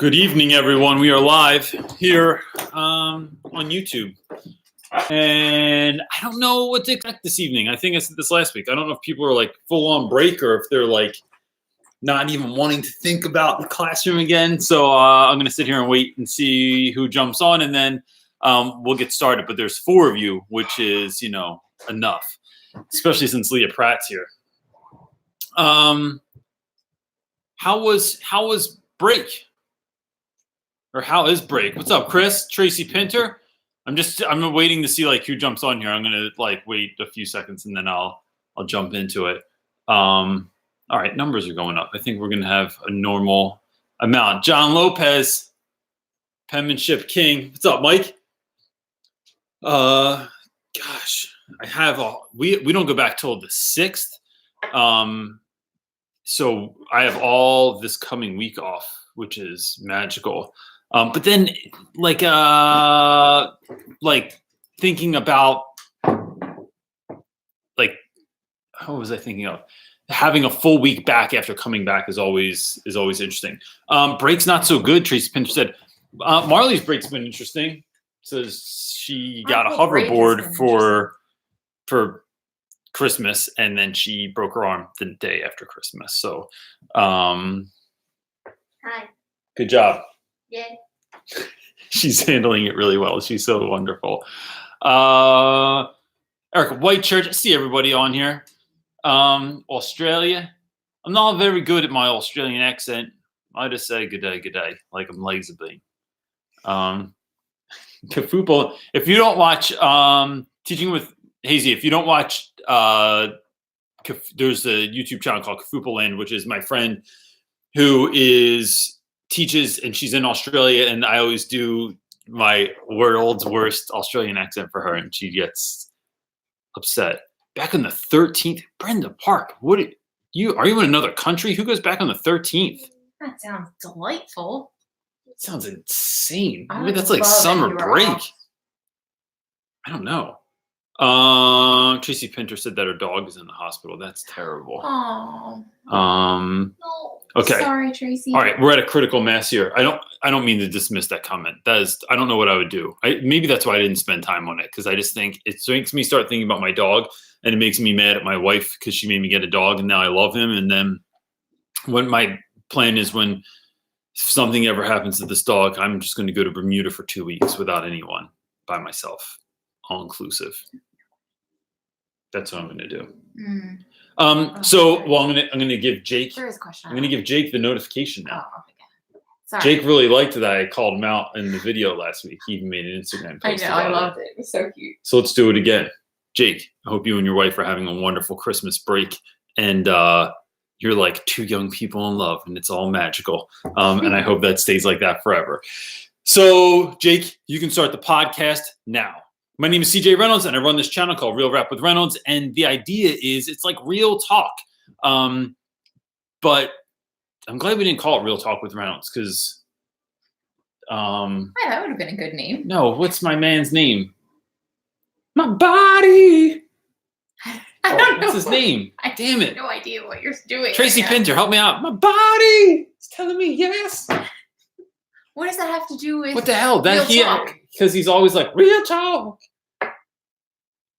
Good evening, everyone. We are live here on YouTube. And I don't know what to expect this evening. I think I said this last week. I don't know if people are like full on break or if they're like not even wanting to think about the classroom again. So I'm going to sit here and wait and see who jumps on, and then we'll get started. But there's 4 of you, which is, enough, especially since Leah Pratt's here. How was break? Or how is break? What's up, Chris? Tracy Pinter? I'm waiting to see like who jumps on here. I'm gonna like wait a few seconds and then I'll jump into it. All right, numbers are going up. I think we're gonna have a normal amount. John Lopez, penmanship king. What's up, Mike? Gosh, I have we don't go back till the 6th. So I have all this coming week off, which is magical. But then like thinking about like, what was I thinking of? Having a full week back after coming back is always interesting. Break's not so good. Tracy Pinter said, Marley's break's been interesting. Says she got a hoverboard for Christmas, and then she broke her arm the day after Christmas. So, Hi. Good job. Yeah. She's handling it really well. She's so wonderful. Erica Whitechurch, I see everybody on here. Australia. I'm not very good at my Australian accent. I just say good day, like I'm lazy bean. Kafupo, if you don't watch Teaching with Hazy, if you don't watch, there's a YouTube channel called Kafupo Land, which is my friend who teaches, and she's in Australia, and I always do my world's worst Australian accent for her, and she gets upset. Back on the 13th, Brenda Park. Are you in another country? Who goes back on the 13th? That sounds delightful. It sounds insane. Maybe that's like summer break. I don't know. Tracy Pinter said that her dog is in the hospital. That's terrible. Oh. No. Okay. Sorry, Tracy. All right, we're at a critical mass here. I don't mean to dismiss that comment. I don't know what I would do. Maybe that's why I didn't spend time on it, because I just think it makes me start thinking about my dog, and it makes me mad at my wife because she made me get a dog, and now I love him. And then when my plan is, when something ever happens to this dog, I'm just going to go to Bermuda for 2 weeks without anyone, by myself, all inclusive. That's what I'm going to do. So I'm going to give Jake. There is a question. I'm going to give Jake the notification now. Oh, okay. Sorry. Jake really liked that I called him out in the video last week. He even made an Instagram post. I know. I loved it. It was so cute. So let's do it again. Jake, I hope you and your wife are having a wonderful Christmas break, and you're like 2 young people in love, and it's all magical. And I hope that stays like that forever. So Jake, you can start the podcast now. My name is CJ Reynolds, and I run this channel called Real Rap with Reynolds. And the idea is it's like real talk. But I'm glad we didn't call it Real Talk with Reynolds, because that would have been a good name. No, what's my man's name? My body. I don't know. What's his name? Damn it. I have no idea what you're doing. Tracy Pinter, help me out. My body is telling me yes. What does that have to do with What the hell? Real Talk? Because he's always like, Real Talk.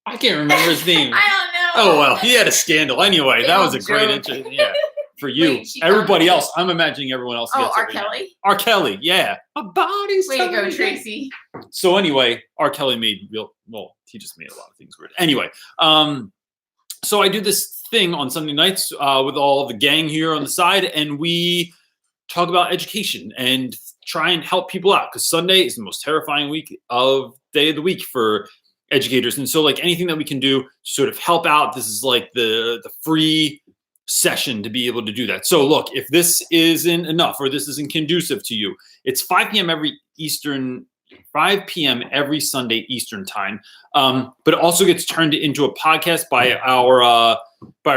I can't remember his name. I don't know. Oh, well, he had a scandal. Anyway, that was a great intro. Yeah, for you. Wait, everybody else, I'm imagining everyone else gets R. it. Kelly? R. Kelly, yeah. My body's Way to telling go, me Tracy. So anyway, R. Kelly he just made a lot of things weird. Anyway, so I do this thing on Sunday nights with all the gang here on the side, and we talk about education and try and help people out, because Sunday is the most terrifying day of the week for educators. And so like anything that we can do to sort of help out, this is like the free session to be able to do that. So look, if this isn't enough or this isn't conducive to you, it's 5 p.m. every Sunday Eastern time. But it also gets turned into a podcast by our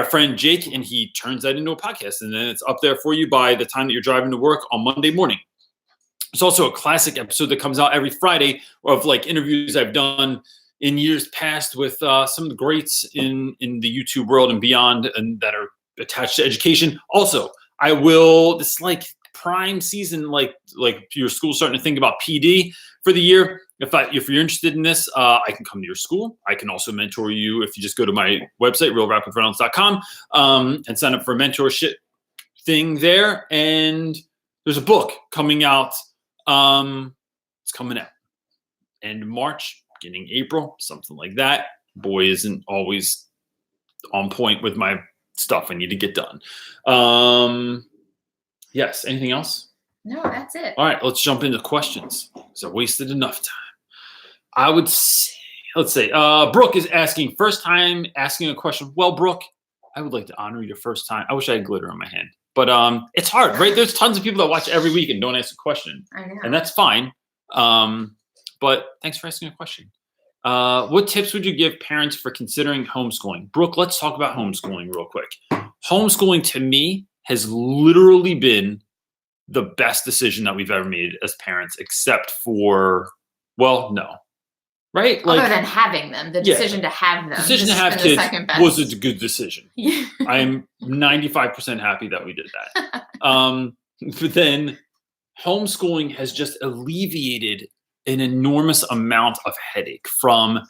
friend Jake, and he turns that into a podcast, and then it's up there for you by the time that you're driving to work on Monday morning. There's also a classic episode that comes out every Friday of like interviews I've done in years past with some of the greats in the YouTube world and beyond, and that are attached to education. Also, this is like prime season, like your school's starting to think about PD for the year. If you're interested in this, I can come to your school. I can also mentor you if you just go to my website, realrapwithreynolds.com, and sign up for a mentorship thing there. And there's a book coming out. It's coming out end of March, beginning April, something like that. Boy isn't always on point with my stuff I need to get done. Yes. Anything else? No, that's it. All right, let's jump into questions. So I wasted enough time. I would say, let's say, Brooke is asking, first time asking a question. Well, Brooke, I would like to honor your first time. I wish I had glitter on my hand, but it's hard, right? There's tons of people that watch every week and don't ask a question, I know. and that's fine. But thanks for asking a question. What tips would you give parents for considering homeschooling? Brooke, let's talk about homeschooling real quick. Homeschooling to me has literally been the best decision that we've ever made as parents, except for, well, no. Right? Other than having them, the decision to have them. Decision to have kids was a good decision. Yeah. I'm 95% happy that we did that. But then homeschooling has just alleviated an enormous amount of headache from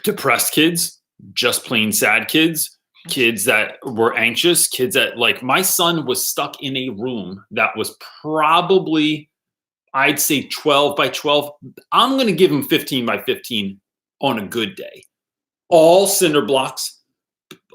depressed kids, just plain sad kids, kids that were anxious, kids that, like, my son was stuck in a room that was probably, I'd say 12 by 12. I'm going to give him 15 by 15 on a good day. All cinder blocks,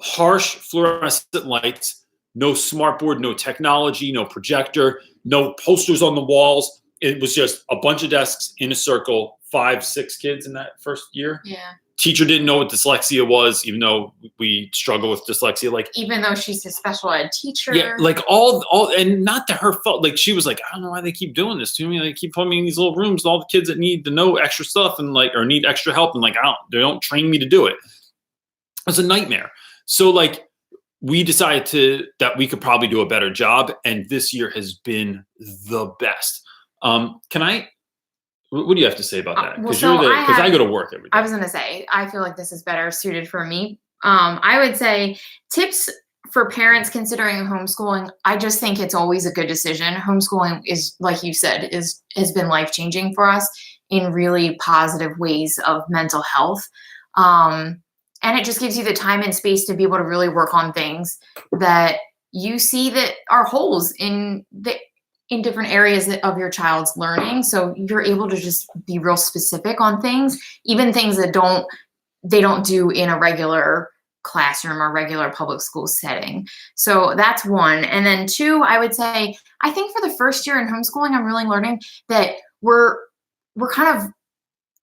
harsh fluorescent lights, no smartboard, no technology, no projector, no posters on the walls. It was just a bunch of desks in a circle, 5, 6 kids in that first year. Yeah. Teacher didn't know what dyslexia was, even though we struggle with dyslexia. Like, even though she's a special ed teacher. Yeah, like all, and not to her fault. Like, she was like, I don't know why they keep doing this to me. They keep putting me in these little rooms, all the kids that need to know extra stuff and like, or need extra help, and like, they don't train me to do it. It's a nightmare. So like, we decided that we could probably do a better job, and this year has been the best. What do you have to say about that? Because I go to work every day. I was going to say, I feel like this is better suited for me. I would say tips for parents considering homeschooling. I just think it's always a good decision. Homeschooling is, like you said, has been life-changing for us in really positive ways of mental health. And it just gives you the time and space to be able to really work on things that you see that are holes in different areas of your child's learning. So you're able to just be real specific on things, even things that they don't do in a regular classroom or regular public school setting. So that's one. And then 2, I would say, I think for the first year in homeschooling, I'm really learning that we're kind of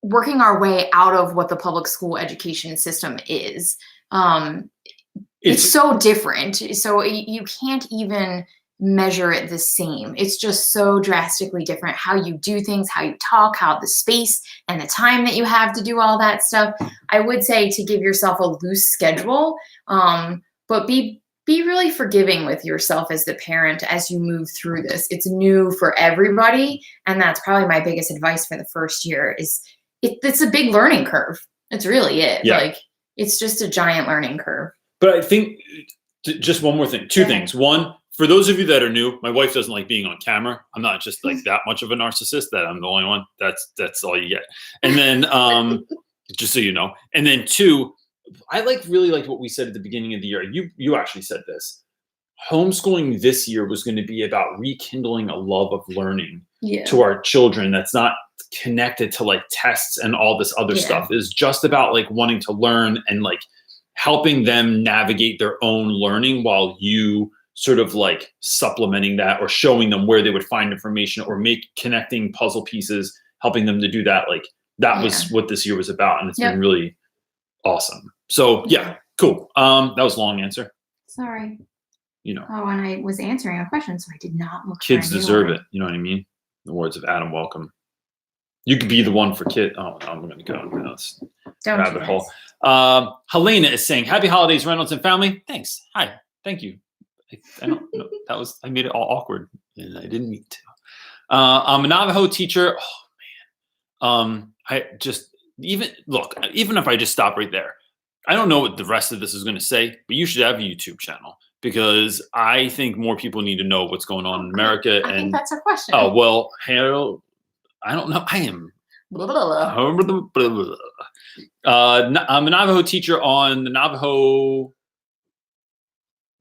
working our way out of what the public school education system is. It's so different. So you can't even measure it the same. It's just so drastically different how you do things, how you talk, how the space and the time that you have to do all that stuff. I would say to give yourself a loose schedule, but be really forgiving with yourself as the parent as you move through this. It's new for everybody, and that's probably my biggest advice for the first year is it's a big learning curve. It's really it. Yeah. Like, it's just a giant learning curve. But I think just one more thing, 2 things. One, for those of you that are new, my wife doesn't like being on camera. I'm not just like that much of a narcissist that I'm the only one. That's all you get. And then, just so you know. And then 2, I really liked what we said at the beginning of the year. You actually said this. Homeschooling this year was going to be about rekindling a love of learning to our children. That's not connected to like tests and all this other stuff. It's just about like wanting to learn and like helping them navigate their own learning while you sort of like supplementing that or showing them where they would find information or connecting puzzle pieces, helping them to do that. Like that was what this year was about. And it's been really awesome. So yeah, cool. That was a long answer. Sorry. You know. Oh, and I was answering a question, so I did not look. Kids deserve it. You know what I mean? The words of Adam Welcome. You could be the one for kid. Oh, I'm going to go into this rabbit hole. Helena is saying, "Happy holidays, Reynolds and family." Thanks. Hi. Thank you. I don't know. I made it all awkward, and I didn't mean to. I'm a Navajo teacher. Oh man. Even if I just stop right there, I don't know what the rest of this is going to say, but you should have a YouTube channel because I think more people need to know what's going on in America. I think And that's a question. oh well, I don't know. I am. Blah, blah, blah. I'm a Navajo teacher on the Navajo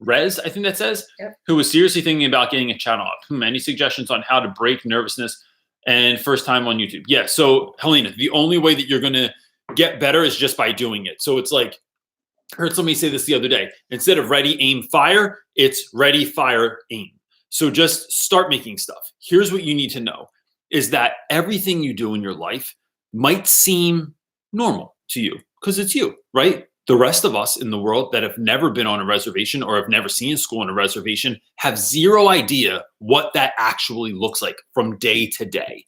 Res, I think that says, Yep. who was seriously thinking about getting a channel up. Any suggestions on how to break nervousness and first time on YouTube? Yeah. So Helena, the only way that you're going to get better is just by doing it. So it's like, I heard somebody say this the other day. Instead of ready, aim, fire, it's ready, fire, aim. So just start making stuff. Here's what you need to know is that everything you do in your life might seem normal to you because it's you, right? The rest of us in the world that have never been on a reservation or have never seen school on a reservation have zero idea what that actually looks like from day to day.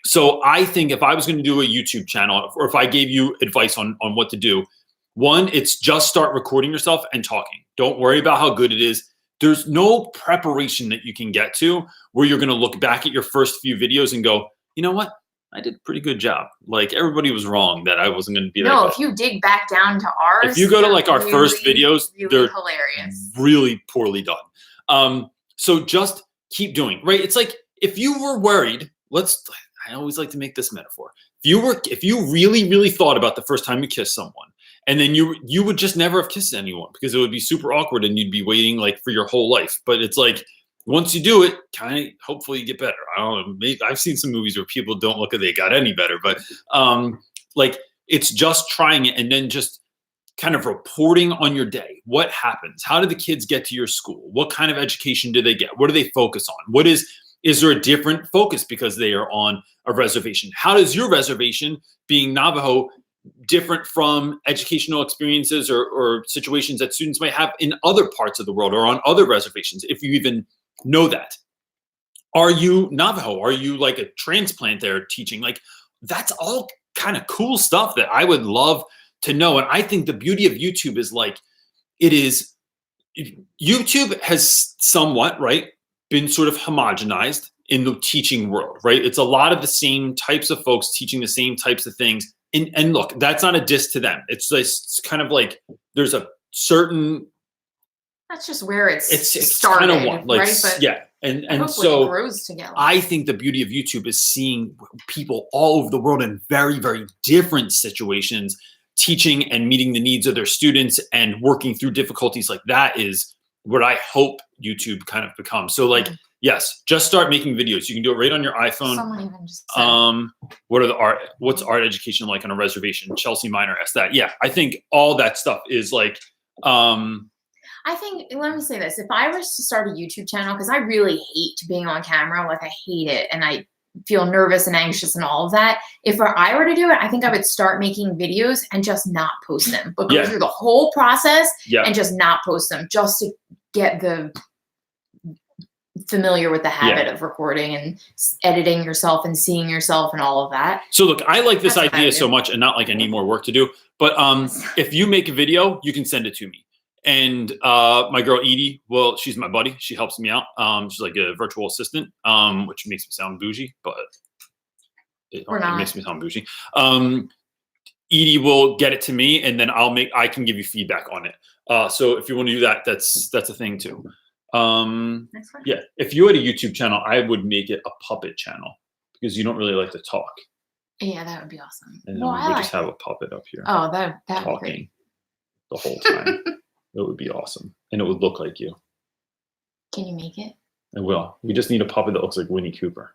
So I think if I was going to do a YouTube channel, or if I gave you advice on what to do, one, it's just start recording yourself and talking. Don't worry about how good it is. There's no preparation that you can get to where you're going to look back at your first few videos and go, you know what? I did a pretty good job. Like everybody was wrong that I wasn't going to be that good. If you dig back down to ours, if you go to like our first videos, really they're hilarious, really poorly done. So just keep doing, right? It's like if you were worried, I always like to make this metaphor. If you really, really thought about the first time you kissed someone, and then you would just never have kissed anyone because it would be super awkward and you'd be waiting like for your whole life. But it's like, once you do it, kind of hopefully you get better. I don't know. Maybe, I've seen some movies where people don't look like they got any better, but like it's just trying it and then just kind of reporting on your day. What happens? How do the kids get to your school? What kind of education do they get? What do they focus on? Is there a different focus because they are on a reservation? How does your reservation, being Navajo, different from educational experiences or situations that students might have in other parts of the world or on other reservations, if you even know that? Are you Navajo? Are you like a transplant there teaching? Like that's all kind of cool stuff that I would love to know. And I think the beauty of YouTube is like, YouTube has somewhat, right, been sort of homogenized in the teaching world, right? It's a lot of the same types of folks teaching the same types of things. And look, that's not a diss to them. It's kind of like there's a certain. That's just where it's kind of started, like, right? But yeah, and so it grows together. I think the beauty of YouTube is seeing people all over the world in very, very different situations, teaching and meeting the needs of their students and working through difficulties like that is what I hope YouTube kind of becomes. So like, yes, just start making videos. You can do it right on your iPhone. Someone even just said, what's art education like on a reservation? Chelsea Minor asked that. Yeah, I think all that stuff is like, I think, let me say this. If I was to start a YouTube channel, because I really hate being on camera, like I hate it. And I feel nervous and anxious and all of that. If I were to do it, I think I would start making videos and just not post them, but go through the whole process and just not post them, just to get familiar with the habit of recording and editing yourself and seeing yourself and all of that. So look, I like this idea so much and not like I need more work to do, but if you make a video, you can send it to me. And my girl Edie, well, she's my buddy. She helps me out. She's like a virtual assistant, which makes me sound bougie, but it makes me sound bougie. Edie will get it to me, and then I can give you feedback on it. So if you want to do that, that's a thing too. Yeah, if you had a YouTube channel, I would make it a puppet channel because you don't really like to talk. Yeah, that would be awesome. And then we would just have a puppet up here. Oh, that talking would be great. The whole time. It would be awesome. And it would look like you. Can you make it? I will. We just need a puppet that looks like Winnie Cooper.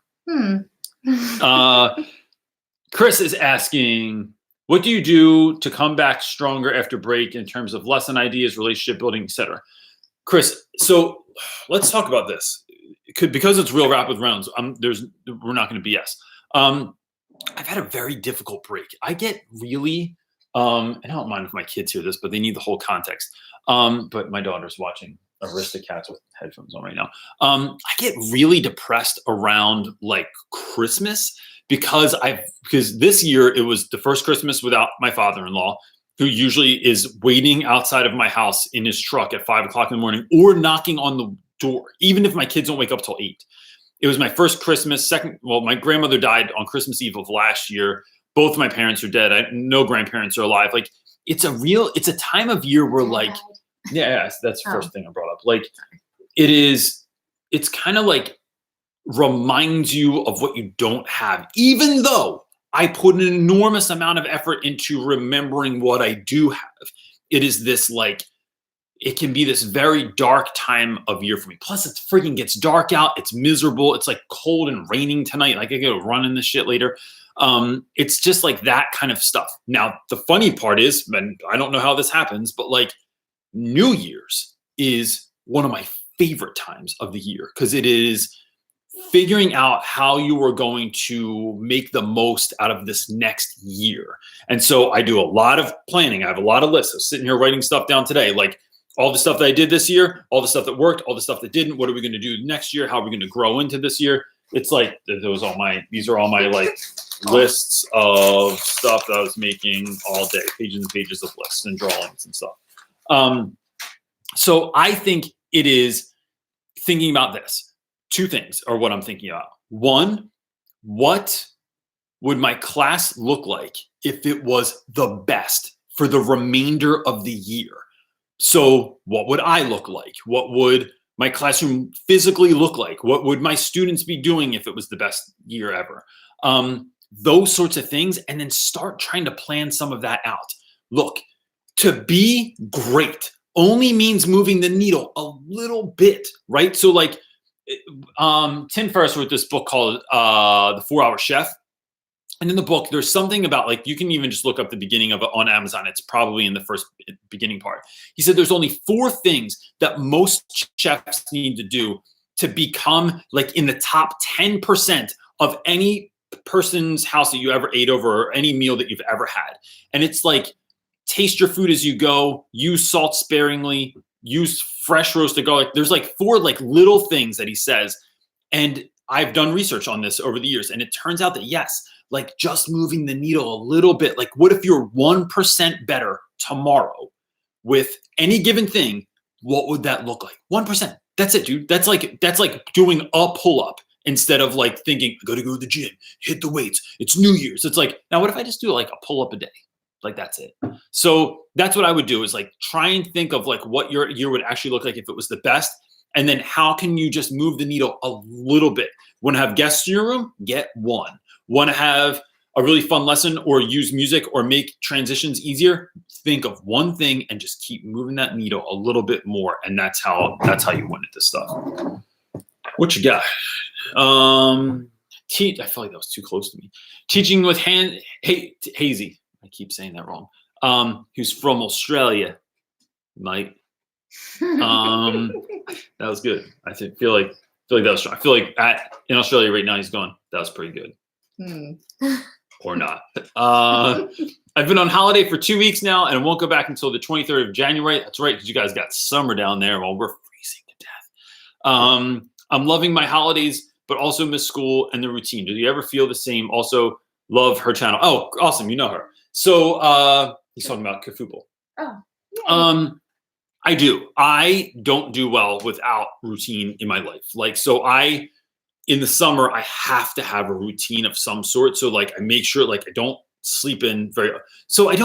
Chris is asking, what do you do to come back stronger after break in terms of lesson ideas, relationship building, etc.? Chris, so let's talk about this. Because it's real Rap with Reynolds, we're not going to BS. I've had a very difficult break. I get really, and I don't mind if my kids hear this, but they need the whole context. But my daughter's watching Aristocats with headphones on right now. I get really depressed around like Christmas because this year it was the first Christmas without my father-in-law, who usually is waiting outside of my house in his truck at 5 o'clock in the morning or knocking on the door, even if my kids don't wake up till 8. It was my first Christmas. My grandmother died on Christmas Eve of last year. Both my parents are dead. No grandparents are alive. Like it's a time of year where like Yeah, that's the first thing I brought up. Like it's kind of like reminds you of what you don't have, even though I put an enormous amount of effort into remembering what I do have. It is this like, it can be this very dark time of year for me. Plus, it freaking gets dark out. It's miserable. It's like cold and raining tonight. Like I gotta run in this shit later. It's just like that kind of stuff. Now, the funny part is, and I don't know how this happens, but like New Year's is one of my favorite times of the year because it is figuring out how you are going to make the most out of this next year. And so I do a lot of planning. I have a lot of lists. I'm sitting here writing stuff down today, like all the stuff that I did this year, all the stuff that worked, all the stuff that didn't. What are we going to do next year? How are we going to grow into this year? It's like these are all my like lists of stuff that I was making all day, pages and pages of lists and drawings and stuff. So I think it is thinking about this. Two things are what I'm thinking about. One, what would my class look like if it was the best for the remainder of the year? So what would I look like? What would my classroom physically look like? What would my students be doing if it was the best year ever? Those sorts of things, and then start trying to plan some of that out. Look, to be great only means moving the needle a little bit, right? So like, Tim Ferriss wrote this book called The 4-Hour Chef. And in the book, there's something about like, you can even just look up the beginning of it on Amazon. It's probably in the first beginning part. He said there's only 4 things that most chefs need to do to become like in the top 10% of any person's house that you ever ate over or any meal that you've ever had. And it's like, taste your food as you go, use salt sparingly, use fresh roasted garlic. There's like 4 like little things that he says. And I've done research on this over the years. And it turns out that yes, like just moving the needle a little bit, like what if you're 1% better tomorrow with any given thing? What would that look like? 1%. That's it, dude. That's like doing a pull-up instead of like thinking, I gotta go to the gym, hit the weights. It's New Year's. It's like, now what if I just do like a pull-up a day? Like that's it. So that's what I would do is like try and think of like what your year would actually look like if it was the best. And then how can you just move the needle a little bit? Want to have guests in your room? Get one. Want to have a really fun lesson or use music or make transitions easier? Think of one thing and just keep moving that needle a little bit more. And that's how you win at this stuff. What you got? I feel like that was too close to me. Teaching with Hazy. I keep saying that wrong. Who's from Australia, Mike. That was good. I feel like that was strong. I feel like in Australia right now he's gone. That was pretty good. Or not. I've been on holiday for 2 weeks now and won't go back until the 23rd of January. That's right, because you guys got summer down there while we're freezing to death. I'm loving my holidays, but also miss school and the routine. Do you ever feel the same? Also, love her channel. Oh, awesome. You know her. So he's talking about Kafuple. Oh. Yeah. I do. I don't do well without routine in my life. Like, so in the summer, I have to have a routine of some sort. So like, I make sure like I don't sleep in so I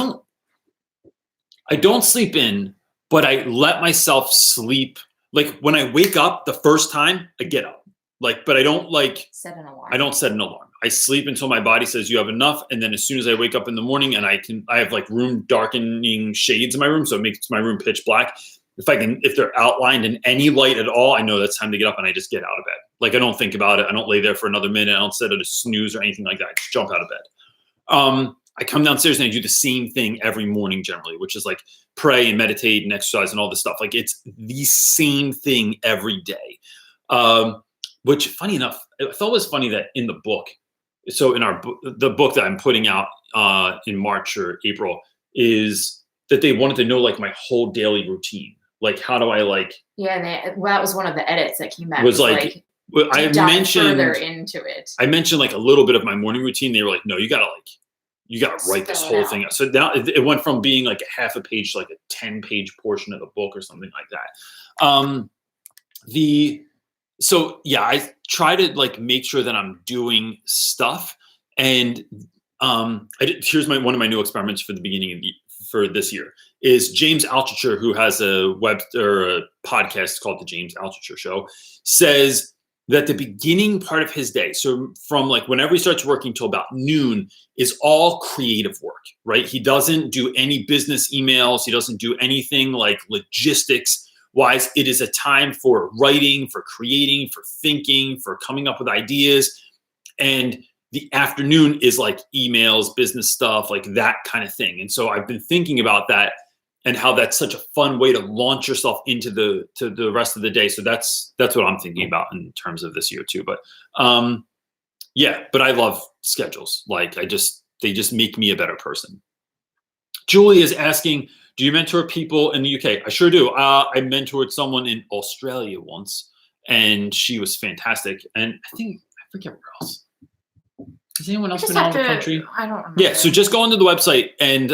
don't sleep in, but I let myself sleep. Like when I wake up the first time, I get up. Like, but I don't like set an alarm. I don't set an alarm. I sleep until my body says you have enough. And then as soon as I wake up in the morning and I have like room darkening shades in my room. So it makes my room pitch black. If they're outlined in any light at all, I know that's time to get up and I just get out of bed. Like I don't think about it. I don't lay there for another minute. I don't set it a snooze or anything like that. I just jump out of bed. I come downstairs and I do the same thing every morning generally, which is like pray and meditate and exercise and all this stuff. Like it's the same thing every day. Which funny enough, I thought it was funny that in the book, so in the book that I'm putting out in March or April is that they wanted to know like my whole daily routine. Like, how do I like? Yeah, that was one of the edits that came back. Was like I mentioned further into it. I mentioned like a little bit of my morning routine. They were like, no, you gotta write this whole thing out. So now it went from being like a half a page to like a 10-page portion of the book or something like that. So yeah, I try to like make sure that I'm doing stuff. And here's one of my new experiments for the beginning of for this year is James Altucher, who has a web or a podcast called The James Altucher Show, says that the beginning part of his day, so from like whenever he starts working till about noon, is all creative work, right? He doesn't do any business emails. He doesn't do anything like logistics wise. It is a time for writing, for creating, for thinking, for coming up with ideas. And the afternoon is like emails, business stuff, like that kind of thing. And so I've been thinking about that and how that's such a fun way to launch yourself into the rest of the day. So that's what I'm thinking about in terms of this year too. But yeah, but I love schedules. Like they just make me a better person. Julie is asking, do you mentor people in the UK? I sure do. I mentored someone in Australia once, and she was fantastic. And I forget where else. Has anyone else been out of the country? I don't remember. Yeah, so just go onto the website and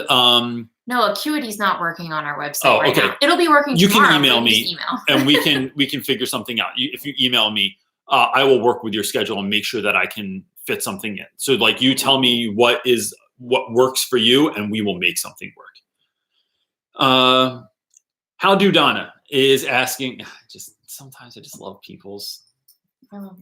no, Acuity's not working on our website oh, right okay. now. It'll be working you tomorrow. Can email me and we can figure something out. If you email me, I will work with your schedule and make sure that I can fit something in. So like you tell me what works for you and we will make something work. How do Donna is asking, sometimes I just love people's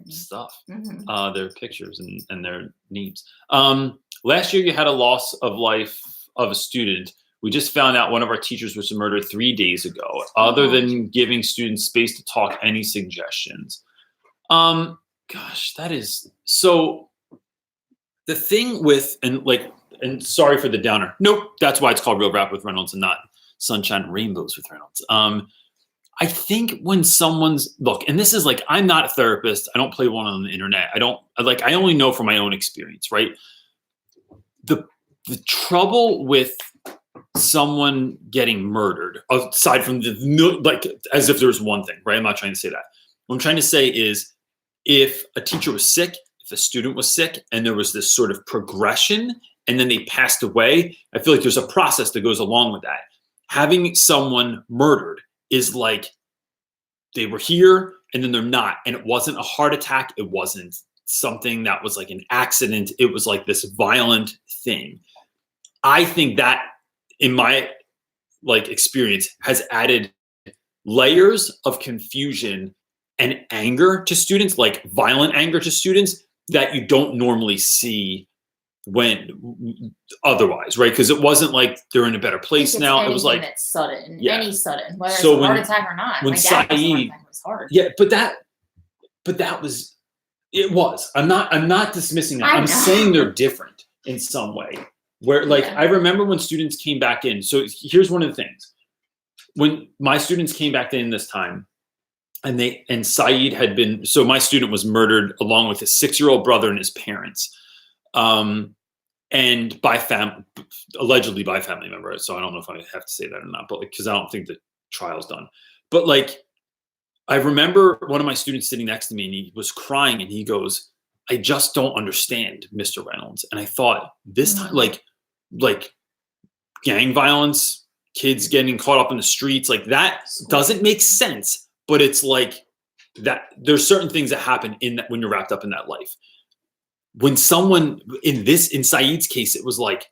stuff, their pictures and their names. Last year you had a loss of life of a student. We just found out one of our teachers was murdered 3 days ago. Other than giving students space to talk, any suggestions? Gosh, that is so. The thing with and sorry for the downer. Nope, that's why it's called Real Rap with Reynolds and not Sunshine and Rainbows with Reynolds. I think when someone's and this is like, I'm not a therapist. I don't play one on the internet. I only know from my own experience, right? The trouble with someone getting murdered, aside from as if there's one thing, right? I'm not trying to say that. What I'm trying to say is if a teacher was sick, if a student was sick, and there was this sort of progression, and then they passed away, I feel like there's a process that goes along with that. Having someone murdered is like they were here and then they're not. And it wasn't a heart attack. It wasn't something that was like an accident. It was like this violent thing. I think that in my experience has added layers of confusion and anger to students, like violent anger to students that you don't normally see when otherwise, right? Because it wasn't like they're in a better place now. It was like it's sudden, any sudden, whether so it's a heart attack or not. When Saeed, was hard. Yeah, but that was it was. I'm not dismissing that. I'm saying they're different in some way. Where I remember when students came back in. So here's one of the things. When my students came back in this time, and Saeed had been, so my student was murdered along with his 6-year-old brother and his parents. And allegedly by family member. So I don't know if I have to say that or not, but because I don't think the trial's done. But I remember one of my students sitting next to me and he was crying and he goes, I just don't understand, Mr. Reynolds. And I thought this time, like gang violence, kids getting caught up in the streets, like that doesn't make sense. But it's like that there's certain things that happen in that when you're wrapped up in that life. When someone in Saeed's case, it was like,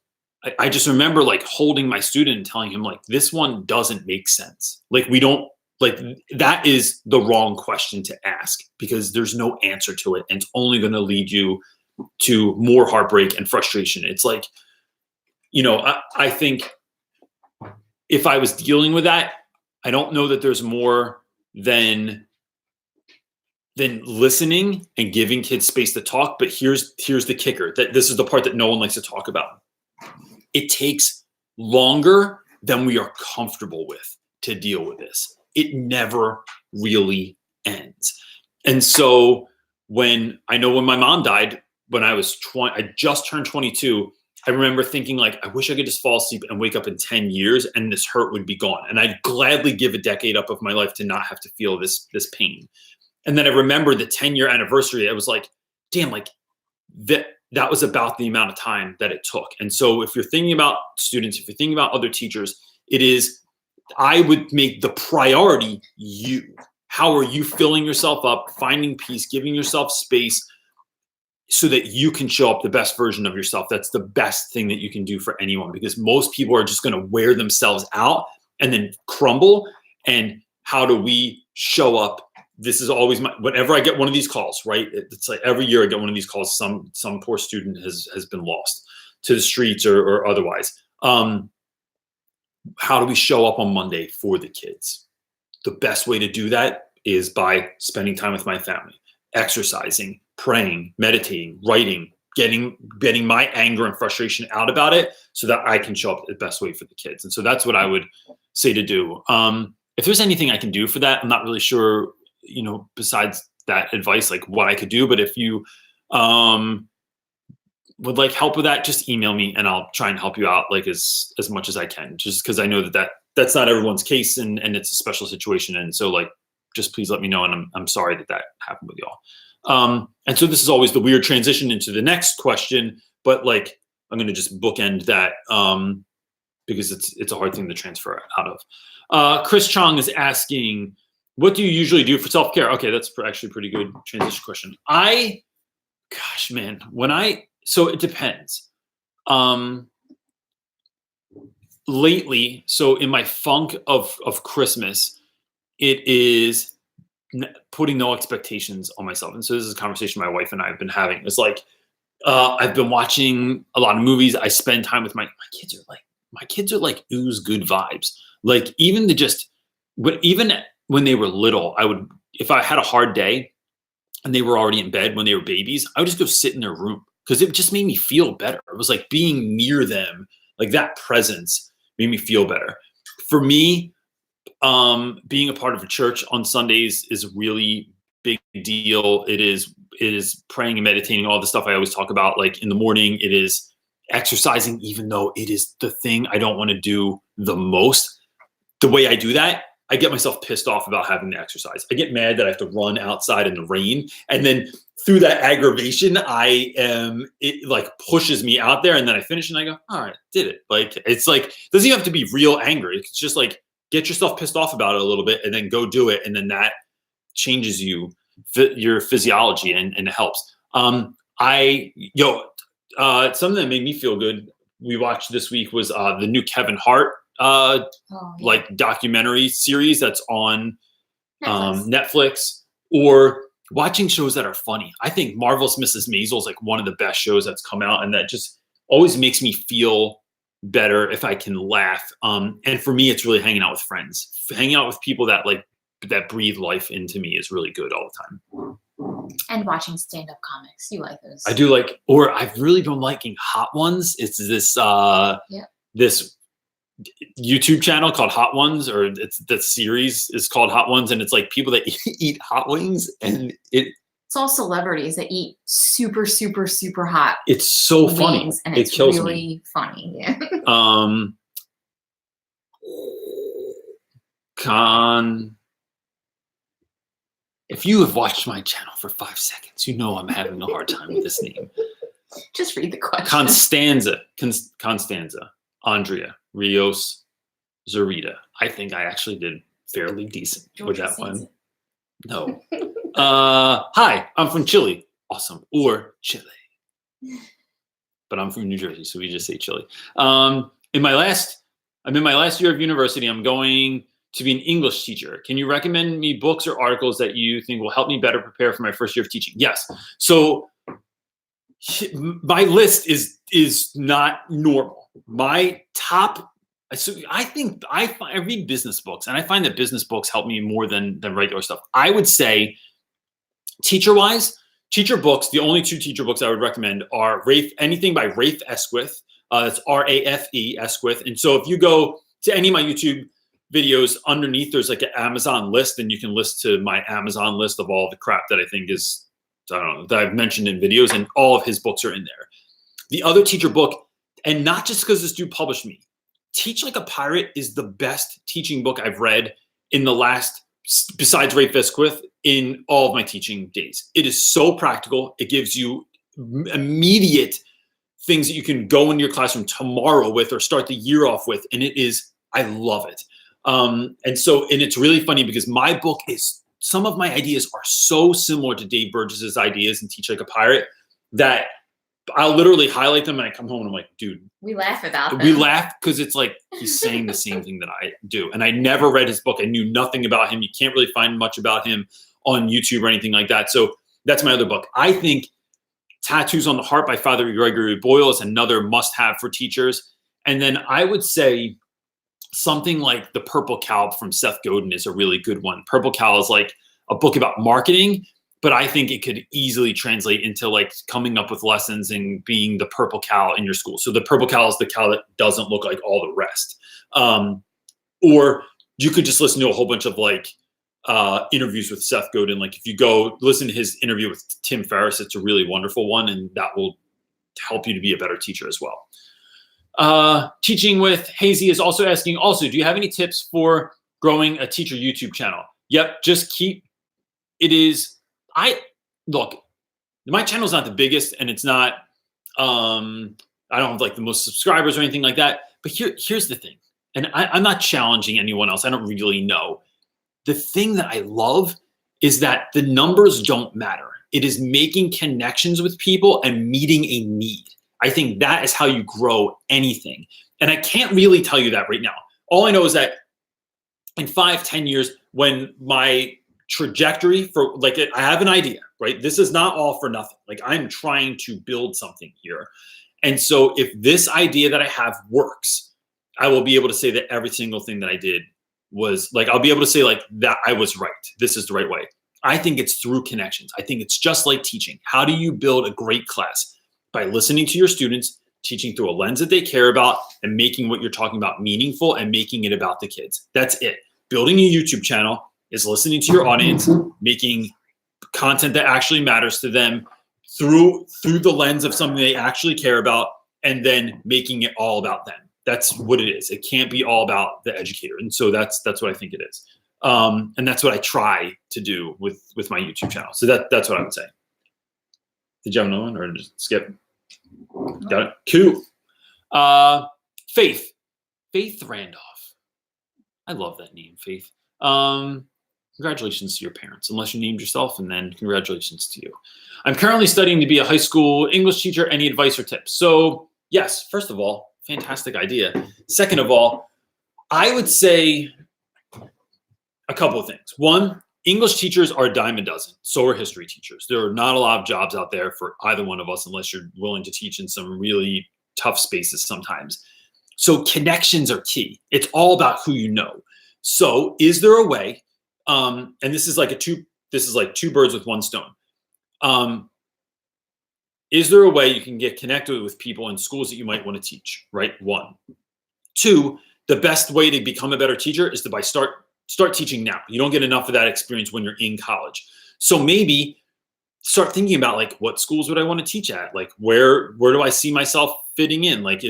I just remember holding my student and telling him this one doesn't make sense. That is the wrong question to ask because there's no answer to it. And it's only going to lead you to more heartbreak and frustration. It's I think if I was dealing with that, I don't know that there's more than listening and giving kids space to talk. But here's the kicker, that this is the part that no one likes to talk about. It takes longer than we are comfortable with to deal with this. It never really ends. And so when my mom died, when I was 20, I just turned 22, I remember thinking I wish I could just fall asleep and wake up in 10 years and this hurt would be gone. And I'd gladly give a decade up of my life to not have to feel this pain. And then I remember the 10-year anniversary. I was like, damn, that was about the amount of time that it took. And so if you're thinking about students, if you're thinking about other teachers, I would make the priority you. How are you filling yourself up, finding peace, giving yourself space, so that you can show up the best version of yourself. That's the best thing that you can do for anyone, because most people are just going to wear themselves out and then crumble. And how do we show up? This is always whenever I get one of these calls, right? It's like every year I get one of these calls. Some poor student has been lost to the streets or otherwise. How do we show up on Monday for the kids? The best way to do that is by spending time with my family, exercising, praying, meditating, writing, getting my anger and frustration out about it so that I can show up the best way for the kids. And so that's what I would say to do. If there's anything I can do for that, I'm not really sure, besides that advice, like what I could do. But if you would like help with that, just email me and I'll try and help you out like as much as I can, just because I know that's not everyone's case and it's a special situation. And so like, just please let me know. And I'm sorry that happened with y'all. And so this is always the weird transition into the next question, but like, I'm going to just bookend that, because it's a hard thing to transfer out of. Chris Chong is asking, what do you usually do for self-care? Okay. That's actually a pretty good transition question. So it depends. Lately, so in my funk of Christmas, it is putting no expectations on myself. And so this is a conversation my wife and I have been having. It's like, I've been watching a lot of movies. I spend time with my kids are like ooze good vibes. Like even when they were little, if I had a hard day and they were already in bed when they were babies, I would just go sit in their room because it just made me feel better. It was like being near them, like that presence made me feel better. For me, being a part of a church on Sundays is a really big deal. It is praying and meditating, all the stuff I always talk about. Like in the morning, it is exercising, even though it is the thing I don't want to do the most. The way I do that, I get myself pissed off about having to exercise. I get mad that I have to run outside in the rain. And then through that aggravation, it like pushes me out there. And then I finish and I go, all right, did it. Like, it's like, it doesn't even have to be real angry. It's just like, get yourself pissed off about it a little bit and then go do it. And then that changes your physiology and it helps. Something that made me feel good we watched this week was the new Kevin Hart like documentary series that's on Netflix, or watching shows that are funny. I think Marvelous Mrs. Maisel is like one of the best shows that's come out, and that just always makes me feel better if I can laugh. And for me, it's really hanging out with friends. Hanging out with people that breathe life into me is really good all the time. And watching stand-up comics. You like those? I do like, or I've really been liking Hot Ones. It's this this YouTube channel called Hot Ones, or the series is called Hot Ones, and it's like people that eat hot wings, and it's all celebrities that eat super, super, super hot. It's so funny, and it's really funny. Yeah. If you have watched my channel for 5 seconds, you know I'm having a hard time with this name. Just read the question. Constanza, Andrea, Rios, Zarita. I think I actually did fairly decent with that one. No. Hi, I'm from Chile. Awesome. Or Chile. But I'm from New Jersey, so we just say Chile. I'm in my last year of university. I'm going to be an English teacher. Can you recommend me books or articles that you think will help me better prepare for my first year of teaching? Yes. So my list is not normal. My top, so I read business books, and I find that business books help me more than regular stuff. I would say teacher books, the only 2 teacher books I would recommend are anything by Rafe Esquith. That's R-A-F-E, Esquith. And so if you go to any of my YouTube videos, underneath there's like an Amazon list, and you can list to my Amazon list of all the crap that I think is, I don't know, that I've mentioned in videos, and all of his books are in there. The other teacher book, and not just because this dude published me, Teach Like a Pirate is the best teaching book I've read in the last, besides Rafe Esquith, in all of my teaching days. It is so practical. It gives you immediate things that you can go in your classroom tomorrow with, or start the year off with. And I love it. And it's really funny because my book some of my ideas are so similar to Dave Burgess's ideas in Teach Like a Pirate that I'll literally highlight them and I come home and I'm like, dude, we laugh about them. We laugh because it's like he's saying the same thing that I do. And I never read his book. I knew nothing about him. You can't really find much about him on YouTube or anything like that. So that's my other book. I think Tattoos on the Heart by Father Gregory Boyle is another must-have for teachers. And then I would say something like The Purple Cow from Seth Godin is a really good one. Purple Cow is like a book about marketing, but I think it could easily translate into like coming up with lessons and being the purple cow in your school. So the purple cow is the cow that doesn't look like all the rest. Or you could just listen to a whole bunch of like interviews with Seth Godin. Like if you go listen to his interview with Tim Ferriss, it's a really wonderful one, and that will help you to be a better teacher as well. Teaching with Hazy is also asking, do you have any tips for growing a teacher YouTube channel? Yep, just keep, look, my channel's not the biggest and it's not, I don't have like the most subscribers or anything like that, but here's the thing. And I'm not challenging anyone else. I don't really know. The thing that I love is that the numbers don't matter. It is making connections with people and meeting a need. I think that is how you grow anything. And I can't really tell you that right now. All I know is that in 5-10 years, when my trajectory for like, I have an idea, right? This is not all for nothing. Like I'm trying to build something here. And so if this idea that I have works, I will be able to say that every single thing that I did was like, I'll be able to say like that I was right. This is the right way. I think it's through connections. I think it's just like teaching. How do you build a great class? By listening to your students, teaching through a lens that they care about, and making what you're talking about meaningful and making it about the kids. That's it. Building a YouTube channel is listening to your audience, making content that actually matters to them through the lens of something they actually care about, and then making it all about them. That's what it is. It can't be all about the educator. And so that's what I think it is. And that's what I try to do with my YouTube channel. So that's what I would say. Did you have another one or just skip? Got it. Cool. Faith Randolph. I love that name, Faith. Congratulations to your parents, unless you named yourself, and then congratulations to you. I'm currently studying to be a high school English teacher. Any advice or tips? So yes, first of all, fantastic idea. Second of all, I would say a couple of things. One, English teachers are a dime a dozen. So are history teachers. There are not a lot of jobs out there for either one of us unless you're willing to teach in some really tough spaces sometimes. So connections are key. It's all about who you know. So is there a way, and this is like two birds with one stone. Is there a way you can get connected with people in schools that you might want to teach, right? One. Two, the best way to become a better teacher is to start teaching now. You don't get enough of that experience when you're in college. So maybe start thinking about like, what schools would I want to teach at? Like, where do I see myself fitting in? Like,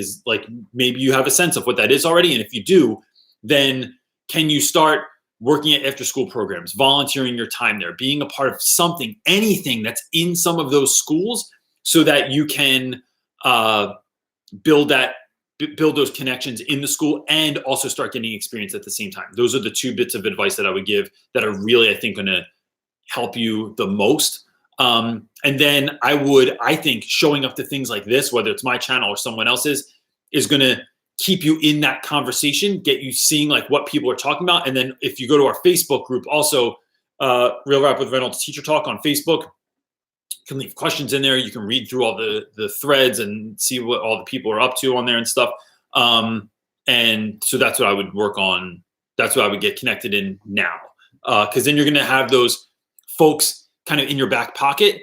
maybe you have a sense of what that is already. And if you do, then can you start working at after school programs, volunteering your time there, being a part of something, anything that's in some of those schools, so that you can build those connections in the school and also start getting experience at the same time. Those are the two bits of advice that I would give that are really, I think, going to help you the most. And then I think showing up to things like this, whether it's my channel or someone else's, is going to keep you in that conversation, get you seeing like what people are talking about. And then if you go to our Facebook group, also Real Rap with Reynolds Teacher Talk on Facebook, you can leave questions in there. You can read through all the threads and see what all the people are up to on there and stuff. And so that's what I would work on. That's what I would get connected in now. Because then you're going to have those folks kind of in your back pocket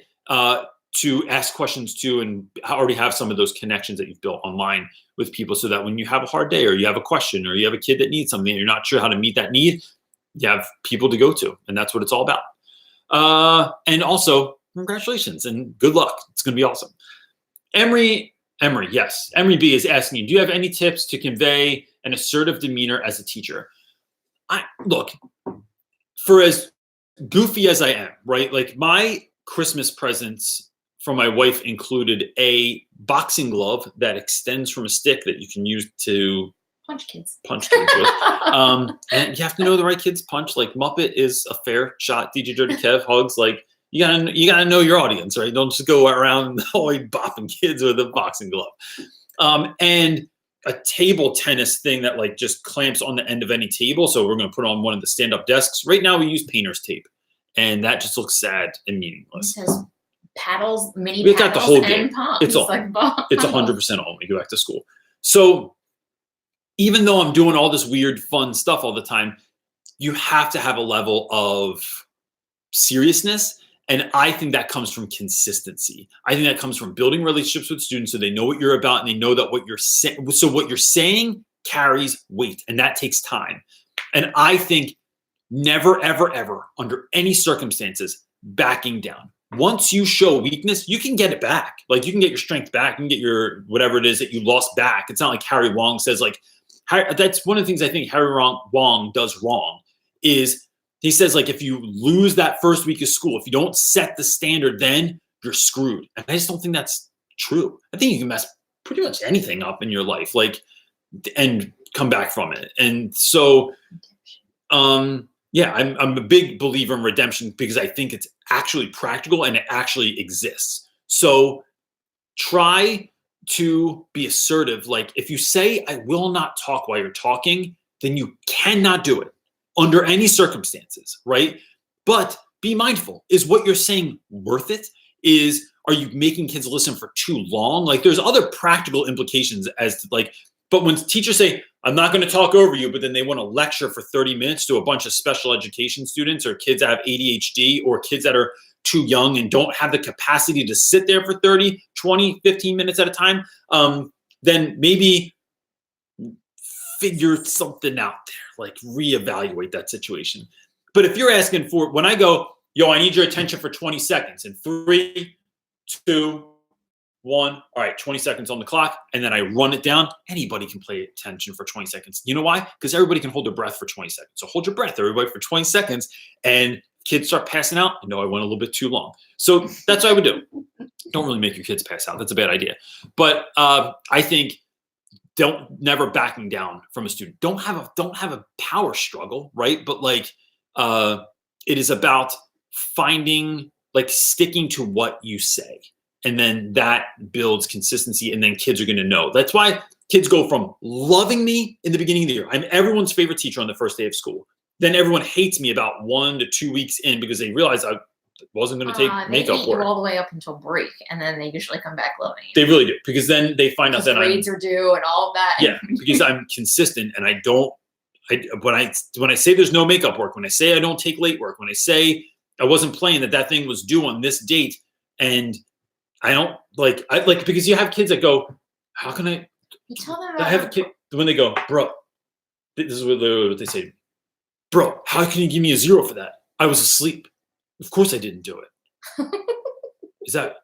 to ask questions to, and already have some of those connections that you've built online with people, so that when you have a hard day or you have a question or you have a kid that needs something and you're not sure how to meet that need, you have people to go to. And that's what it's all about. And also, congratulations and good luck. It's going to be awesome. Emery B is asking you, do you have any tips to convey an assertive demeanor as a teacher? Look, for as goofy as I am, right? Like my Christmas presents from my wife included a boxing glove that extends from a stick that you can use to punch kids with. And you have to know the right kids punch. Like Muppet is a fair shot. DJ Dirty Kev hugs. Like you gotta know your audience, right? Don't just go around always bopping kids with a boxing glove. And a table tennis thing that like just clamps on the end of any table. So we're going to put on one of the stand-up desks. Right now we use painter's tape, and that just looks sad and meaningless. It says paddles, mini We paddles, got the whole and game. palms. It's all. Like It's 100% all when we go back to school. So even though I'm doing all this weird, fun stuff all the time, you have to have a level of seriousness. And I think that comes from consistency. I think that comes from building relationships with students so they know what you're about and they know that what you're saying. So what you're saying carries weight, and that takes time. And I think never, ever, ever, under any circumstances, backing down. Once you show weakness, you can get it back. Like you can get your strength back. You can get your whatever it is that you lost back. It's not like Harry Wong says like, that's one of the things I think Harry Wong does wrong is he says, like, if you lose that first week of school, if you don't set the standard, then you're screwed. And I just don't think that's true. I think you can mess pretty much anything up in your life, like, and come back from it. And so, yeah, I'm a big believer in redemption because I think it's actually practical and it actually exists. So try to be assertive. Like, if you say, I will not talk while you're talking, then you cannot do it under any circumstances, right? But be mindful. Is what you're saying worth it? Are you making kids listen for too long? Like there's other practical implications as to like, but when teachers say, I'm not going to talk over you, but then they want to lecture for 30 minutes to a bunch of special education students or kids that have ADHD or kids that are too young and don't have the capacity to sit there for 30, 20, 15 minutes at a time, then maybe figure something out there, like reevaluate that situation. But if you're asking for, when I go, yo, I need your attention for 20 seconds in 3, 2, 1, all right, 20 seconds on the clock, and then I run it down, anybody can pay attention for 20 seconds. You know why? Because everybody can hold their breath for 20 seconds. So hold your breath, everybody, for 20 seconds, and kids start passing out. I know I went a little bit too long. So that's what I would do. Don't really make your kids pass out. That's a bad idea. But I think never backing down from a student. Don't have a power struggle, right? But like it is about sticking to what you say. And then that builds consistency, and then kids are going to know. That's why kids go from loving me in the beginning of the year. I'm everyone's favorite teacher on the first day of school. Then everyone hates me about 1 to 2 weeks in because they realize I wasn't going to take makeup they hate work. you all the way up until break, and then they usually come back loving you. They really do, because then they find out that grades are due and all of that. Yeah, because I'm consistent, and when I say there's no makeup work, when I say I don't take late work, when I say I wasn't playing that thing was due on this date, and I don't because you have kids that go, how can I? You tell them. I have a kid when they go, bro. This is what they say, bro. How can you give me a 0 for that? I was asleep. Of course I didn't do it. Is that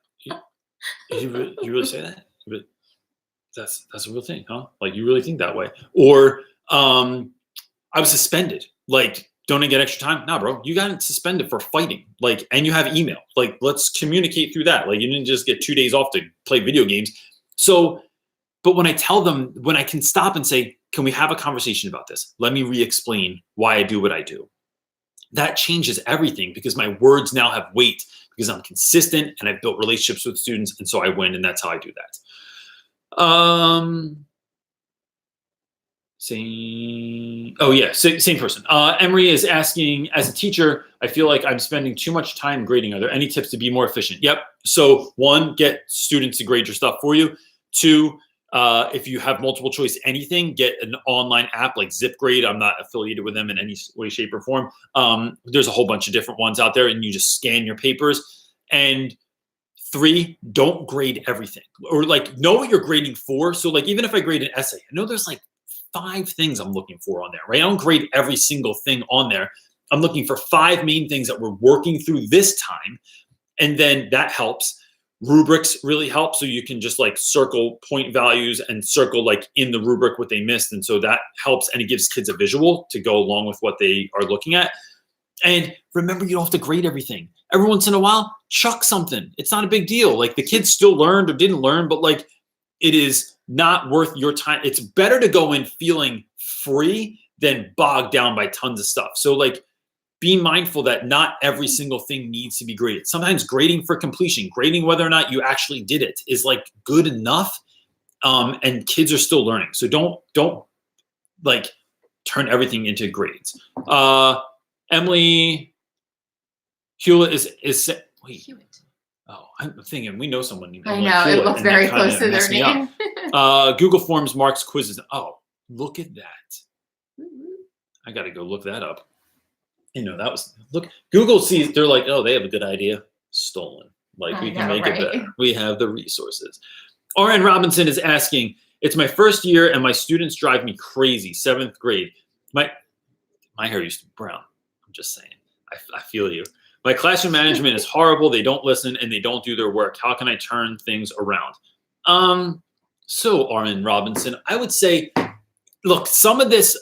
you really say that? But that's a real thing, huh? Like you really think that way? Or I was suspended. Like, don't I get extra time? Nah, bro, you got suspended for fighting. Like, and you have email. Like, let's communicate through that. Like, you didn't just get 2 days off to play video games. So, but when I tell them, when I can stop and say, can we have a conversation about this? Let me re-explain why I do what I do. That changes everything because my words now have weight because I'm consistent and I've built relationships with students. And so I win, and that's how I do that. Same person. Emery is asking, as a teacher, I feel like I'm spending too much time grading. Are there any tips to be more efficient? Yep. So 1, get students to grade your stuff for you. 2, if you have multiple choice anything, get an online app like ZipGrade. I'm not affiliated with them in any way, shape, or form. There's a whole bunch of different ones out there, and you just scan your papers. And 3, don't grade everything, or like know what you're grading for. So like even if I grade an essay, I know there's like 5 things I'm looking for on there, right? I don't grade every single thing on there. I'm looking for 5 main things that we're working through this time. And then that helps. Rubrics really help. So you can just like circle point values and circle like in the rubric what they missed. And so that helps, and it gives kids a visual to go along with what they are looking at. And remember, you don't have to grade everything. Every once in a while, chuck something. It's not a big deal. Like the kids still learned or didn't learn, but like it is not worth your time. It's better to go in feeling free than bogged down by tons of stuff. So like be mindful that not every single thing needs to be graded. Sometimes grading for completion, grading whether or not you actually did it is like good enough. And kids are still learning. So don't like turn everything into grades. Emily Hewlett is wait. Hewitt. Oh, I'm thinking we know someone named I Emily know, Hewlett, it looks and that very kinda close to their messed me up. name. Google Forms marks quizzes. Oh, look at that. I got to go look that up. That was, look, Google sees, they're like, oh, they have a good idea. Stolen. Like, we can make it better. We have the resources. Orion Robinson is asking, it's my first year and my students drive me crazy. 7th grade. My hair used to be brown. I'm just saying. I feel you. My classroom management is horrible. They don't listen and they don't do their work. How can I turn things around? So Orion Robinson, I would say, look, some of this,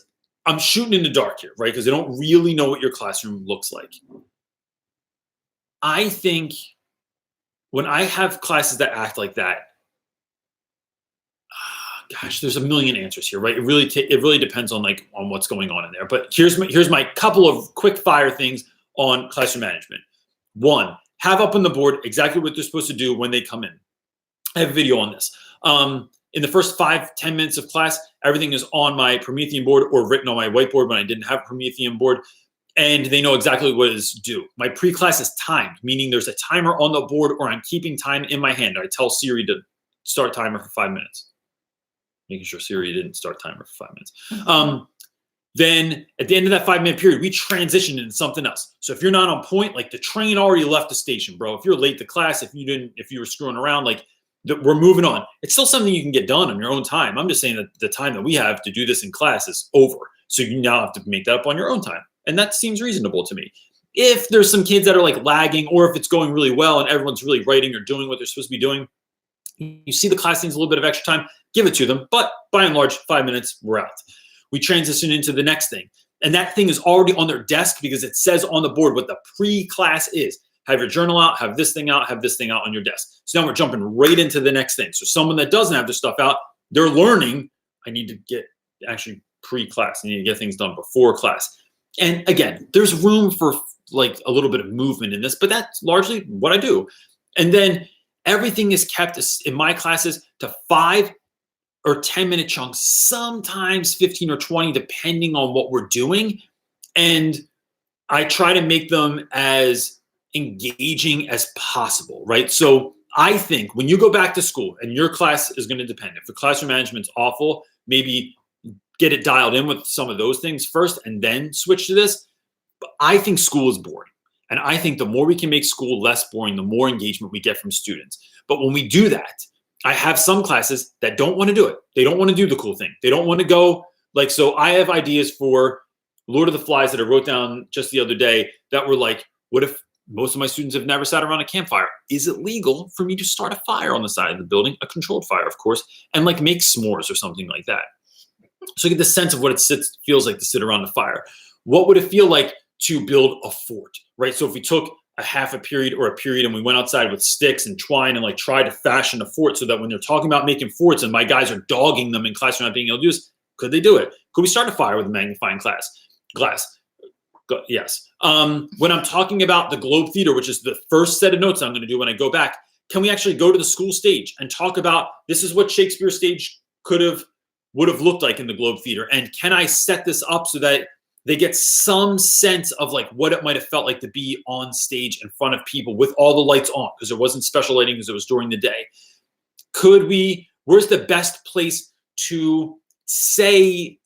I'm shooting in the dark here, right? Because I don't really know what your classroom looks like. I think when I have classes that act like that, gosh, there's a million answers here, right? It really depends on what's going on in there. But here's my couple of quick fire things on classroom management. 1, have up on the board exactly what they're supposed to do when they come in. I have a video on this. In the first 5-10 minutes of class, everything is on my Promethean board or written on my whiteboard when I didn't have a Promethean board, and they know exactly what is due. My pre-class is timed, meaning there's a timer on the board or I'm keeping time in my hand. I tell Siri to start timer for 5 minutes. Making sure Siri didn't start timer for 5 minutes. Then at the end of that 5-minute period, we transition into something else. So if you're not on point, like the train already left the station, bro. If you're late to class, if you were screwing around, we're moving on. It's still something you can get done on your own time. I'm just saying that the time that we have to do this in class is over. So you now have to make that up on your own time. And that seems reasonable to me. If there's some kids that are lagging, or if it's going really well and everyone's really writing or doing what they're supposed to be doing, you see the class needs a little bit of extra time, give it to them. But by and large, 5 minutes, we're out. We transition into the next thing. And that thing is already on their desk because it says on the board what the pre-class is. Have your journal out, have this thing out on your desk. So now we're jumping right into the next thing. So someone that doesn't have their stuff out, they're learning, I need to get actually pre-class. I need to get things done before class. And again, there's room for a little bit of movement in this, but that's largely what I do. And then everything is kept in my classes to 5 or 10-minute chunks, sometimes 15 or 20, depending on what we're doing. And I try to make them as engaging as possible, right? So I think when you go back to school, and your class is going to depend. If the classroom management's awful, maybe get it dialed in with some of those things first and then switch to this. But I think school is boring. And I think the more we can make school less boring, the more engagement we get from students. But when we do that, I have some classes that don't want to do it. They don't want to do the cool thing. They don't want to go so I have ideas for Lord of the Flies that I wrote down just the other day that were what if most of my students have never sat around a campfire? Is it legal for me to start a fire on the side of the building, a controlled fire, of course, and make s'mores or something like that? So you get the sense of what it feels like to sit around the fire. What would it feel like to build a fort, right? So if we took a half a period or a period and we went outside with sticks and twine and tried to fashion a fort so that when they're talking about making forts and my guys are dogging them in class for not being able to do this, could they do it? Could we start a fire with a magnifying glass? Yes. When I'm talking about the Globe Theater, which is the first set of notes I'm going to do when I go back, can we actually go to the school stage and talk about this is what Shakespeare stage would have looked like in the Globe Theater? And can I set this up so that they get some sense of what it might have felt like to be on stage in front of people with all the lights on, because there wasn't special lighting because it was during the day? Where's the best place to say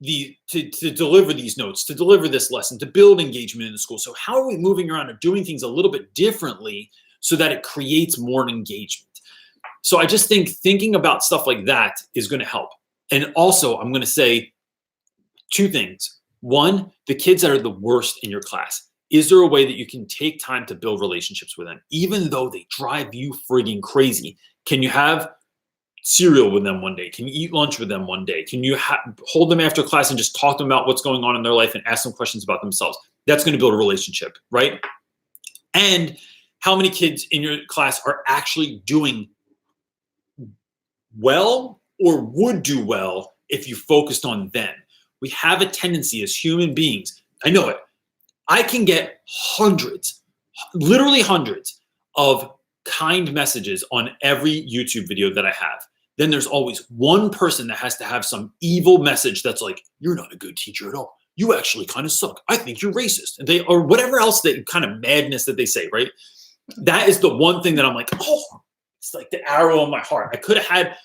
to deliver these notes, to deliver this lesson, to build engagement in the school? So how are we moving around and doing things a little bit differently so that it creates more engagement? So I just think thinking about stuff like that is going to help. And also, I'm going to say 2 things. 1, the kids that are the worst in your class, is there a way that you can take time to build relationships with them, even though they drive you frigging crazy? Can you have cereal with them one day? Can you eat lunch with them one day? Can you hold them after class and just talk to them about what's going on in their life and ask them questions about themselves? That's going to build a relationship, right? And how many kids in your class are actually doing well or would do well if you focused on them? We have a tendency as human beings, I know it, I can get hundreds, literally hundreds of kind messages on every YouTube video that I have. Then there's always one person that has to have some evil message that's like, you're not a good teacher at all. You actually kind of suck. I think you're racist. And or whatever else, that kind of madness that they say, right? That is the one thing that I'm like, oh, it's like the arrow in my heart. I could have had,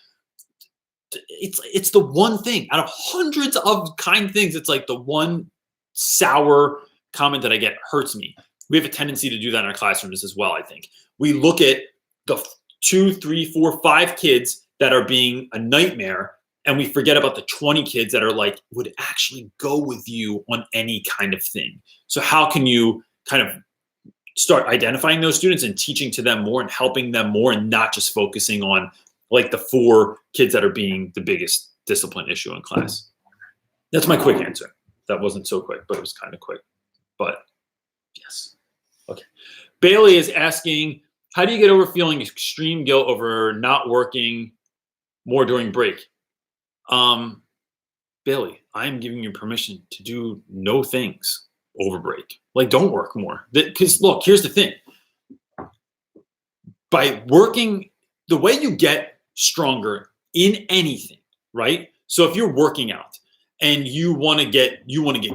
it's the one thing out of hundreds of kind things. It's like the one sour comment that I get hurts me. We have a tendency to do that in our classrooms as well, I think. We look at the 2, 3, 4, 5 kids that are being a nightmare, and we forget about the 20 kids that are like, would actually go with you on any kind of thing. So how can you kind of start identifying those students and teaching to them more and helping them more, and not just focusing on like the 4 kids that are being the biggest discipline issue in class? That's my quick answer. That wasn't so quick, but it was kind of quick. But yes. Okay. Bailey is asking, how do you get over feeling extreme guilt over not working more during break? Bailey, I'm giving you permission to do no things over break. Like, don't work more. Because look, here's the thing. By working, the way you get stronger in anything, right? So if you're working out and you want to get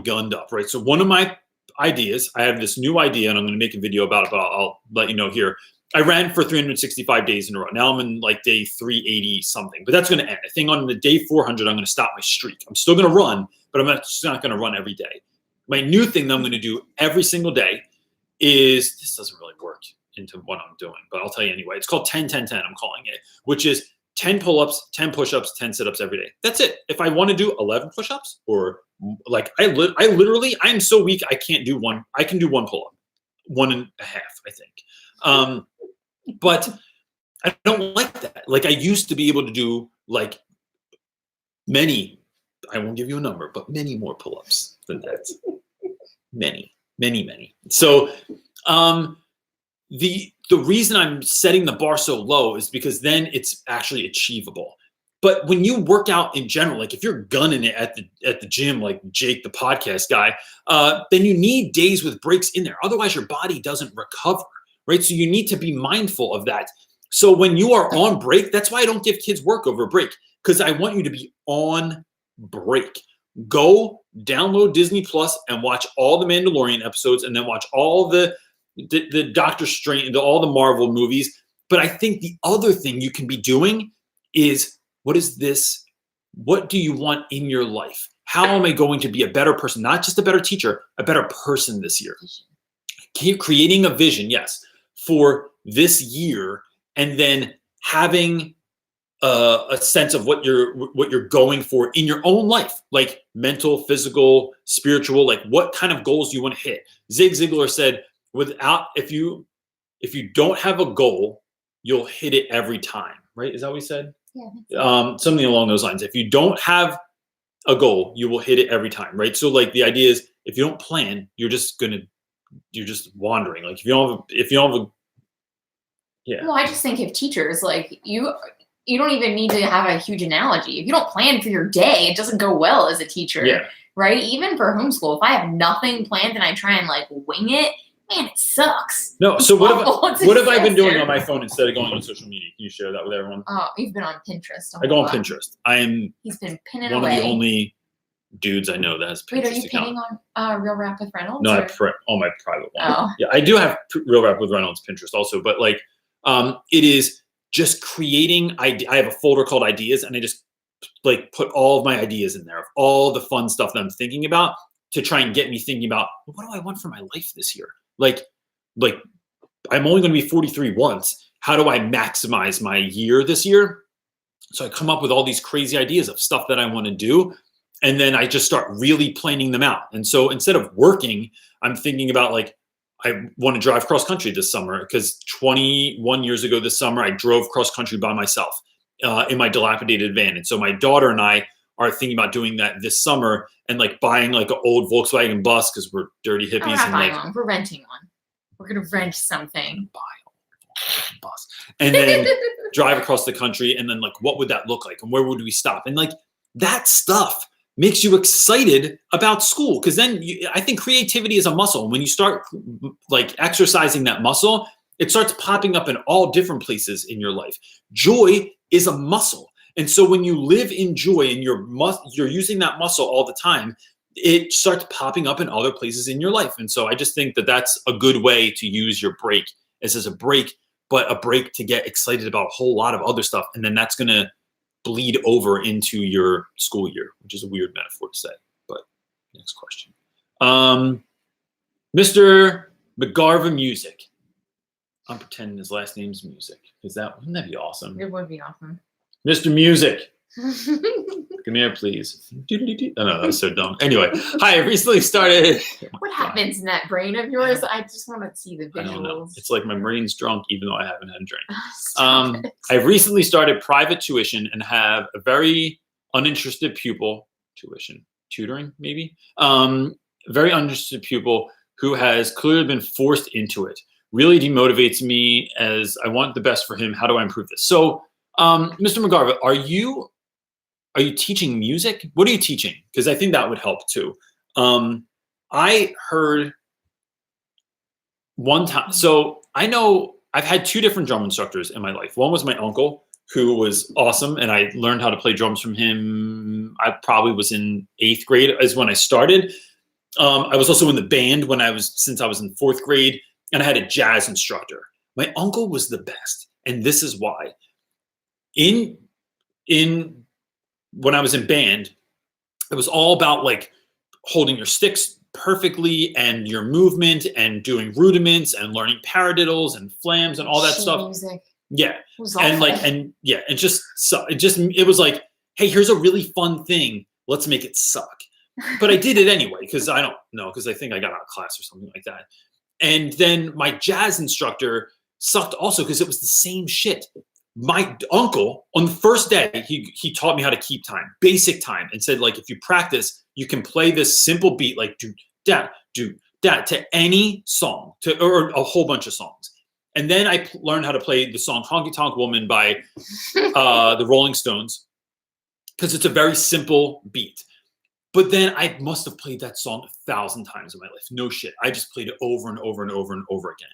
gunned up, right? So one of my ideas, I have this new idea, and I'm going to make a video about it, but I'll let you know here. I ran for 365 days in a row. Now I'm in like day 380 something, but that's going to end. I think on the day 400, I'm going to stop my streak. I'm still going to run, but I'm just not going to run every day. My new thing that I'm going to do every single day is, this doesn't really work into what I'm doing, but I'll tell you anyway. It's called 10-10-10, I'm calling it, which is 10 pull-ups, 10 push-ups, 10 sit-ups every day. That's it. If I want to do 11 push-ups, or like I literally, I'm so weak, I can't do one. I can do one pull-up, 1.5, I think. But I don't like that. Like, I used to be able to do like many, I won't give you a number, but many more pull-ups than that. Many. So the reason I'm setting the bar so low is because then it's actually achievable. But when you work out in general, like if you're gunning it at the gym, like Jake, the podcast guy, then you need days with breaks in there. Otherwise, your body doesn't recover, right? So you need to be mindful of that. So when you are on break, that's why I don't give kids work over break, because I want you to be on break. Go download Disney Plus and watch all the Mandalorian episodes, and then watch all the Doctor Strange, all the Marvel movies. But I think the other thing you can be doing is, what is this? What do you want in your life? How am I going to be a better person? Not just a better teacher, a better person this year. Keep creating a vision, yes, for this year, and then having a sense of what you're going for in your own life, like mental, physical, spiritual. Like, what kind of goals do you want to hit? Zig Ziglar said, if you don't have a goal, you'll hit it every time, right? Is that what he said? Yeah. Something along those lines. If you don't have a goal, you will hit it every time, right? So like the idea is, if you don't plan, you're just wandering. Like if you don't have a, yeah. Well, I just think if teachers, like you don't even need to have a huge analogy. If you don't plan for your day, it doesn't go well as a teacher, yeah. Right? Even for homeschool, if I have nothing planned and I try and like wing it, man, it sucks. No, so what have I been doing on my phone instead of going on social media? Can you share that with everyone? Oh, you've been on Pinterest. I go on Pinterest. He's been pinning one away. of the only dudes I know that has Pinterest. Wait, are you account. pinning on Real Rap with Reynolds? No, on my private one. Oh. Yeah, I do have Real Rap with Reynolds Pinterest also, but like it is just creating. I have a folder called ideas, and I just like put all of my ideas in there of all the fun stuff that I'm thinking about, to try and get me thinking about, well, what do I want for my life this year? Like I'm only going to be 43 once. How do I maximize my year this year? So I come up with all these crazy ideas of stuff that I want to do. And then I just start really planning them out. And so instead of working, I'm thinking about like, I want to drive cross country this summer, because 21 years ago this summer, I drove cross country by myself in my dilapidated van. And so my daughter and I are thinking about doing that this summer, and like buying like an old Volkswagen bus, because we're dirty hippies. We're not and buying like, one. We're renting one. We're going to rent something. Buy a bus. And then drive across the country. And then like, what would that look like? And where would we stop? And like that stuff makes you excited about school. Because then I think creativity is a muscle. And when you start like exercising that muscle, it starts popping up in all different places in your life. Joy is a muscle. And so when you live in joy and you're using that muscle all the time, it starts popping up in other places in your life. And so I just think that that's a good way to use your break, is as a break, but a break to get excited about a whole lot of other stuff. And then that's going to bleed over into your school year, which is a weird metaphor to say. But next question. Mr. McGarva Music. I'm pretending his last name's Music. Wouldn't that be awesome? It would be awesome. Mr. Music. Come here, please. Oh, no, that was so dumb. Anyway, hi, I recently started. What happens in that brain of yours? I just want to see the visuals. I don't know. It's like my brain's drunk, even though I haven't had a drink. Stop it. I've recently started private tuition and have a very uninterested pupil. Tutoring, maybe. Very uninterested pupil who has clearly been forced into it. Really demotivates me as I want the best for him. How do I improve this? So, Mr. McGarva, are you teaching music? What are you teaching? Because I think that would help too. I heard one time, so I know I've had two different drum instructors in my life. One was my uncle, who was awesome, and I learned how to play drums from him. I probably was in 8th grade is when I started. I was also in the band since I was in 4th grade, and I had a jazz instructor. My uncle was the best, and this is why. When I was in band, it was all about like holding your sticks perfectly and your movement and doing rudiments and learning paradiddles and flams and all that stuff. Music. Yeah. And it was like, hey, here's a really fun thing. Let's make it suck. But I did it anyway because I don't know, because I think I got out of class or something like that. And then my jazz instructor sucked also because it was the same shit. My uncle, on the first day, he taught me how to keep time, basic time, and said, like, if you practice, you can play this simple beat, like do that, to any song, or a whole bunch of songs. And then I learned how to play the song Honky Tonk Woman by the Rolling Stones, because it's a very simple beat. But then I must have played that song 1,000 times in my life. No shit. I just played it over and over and over and over again.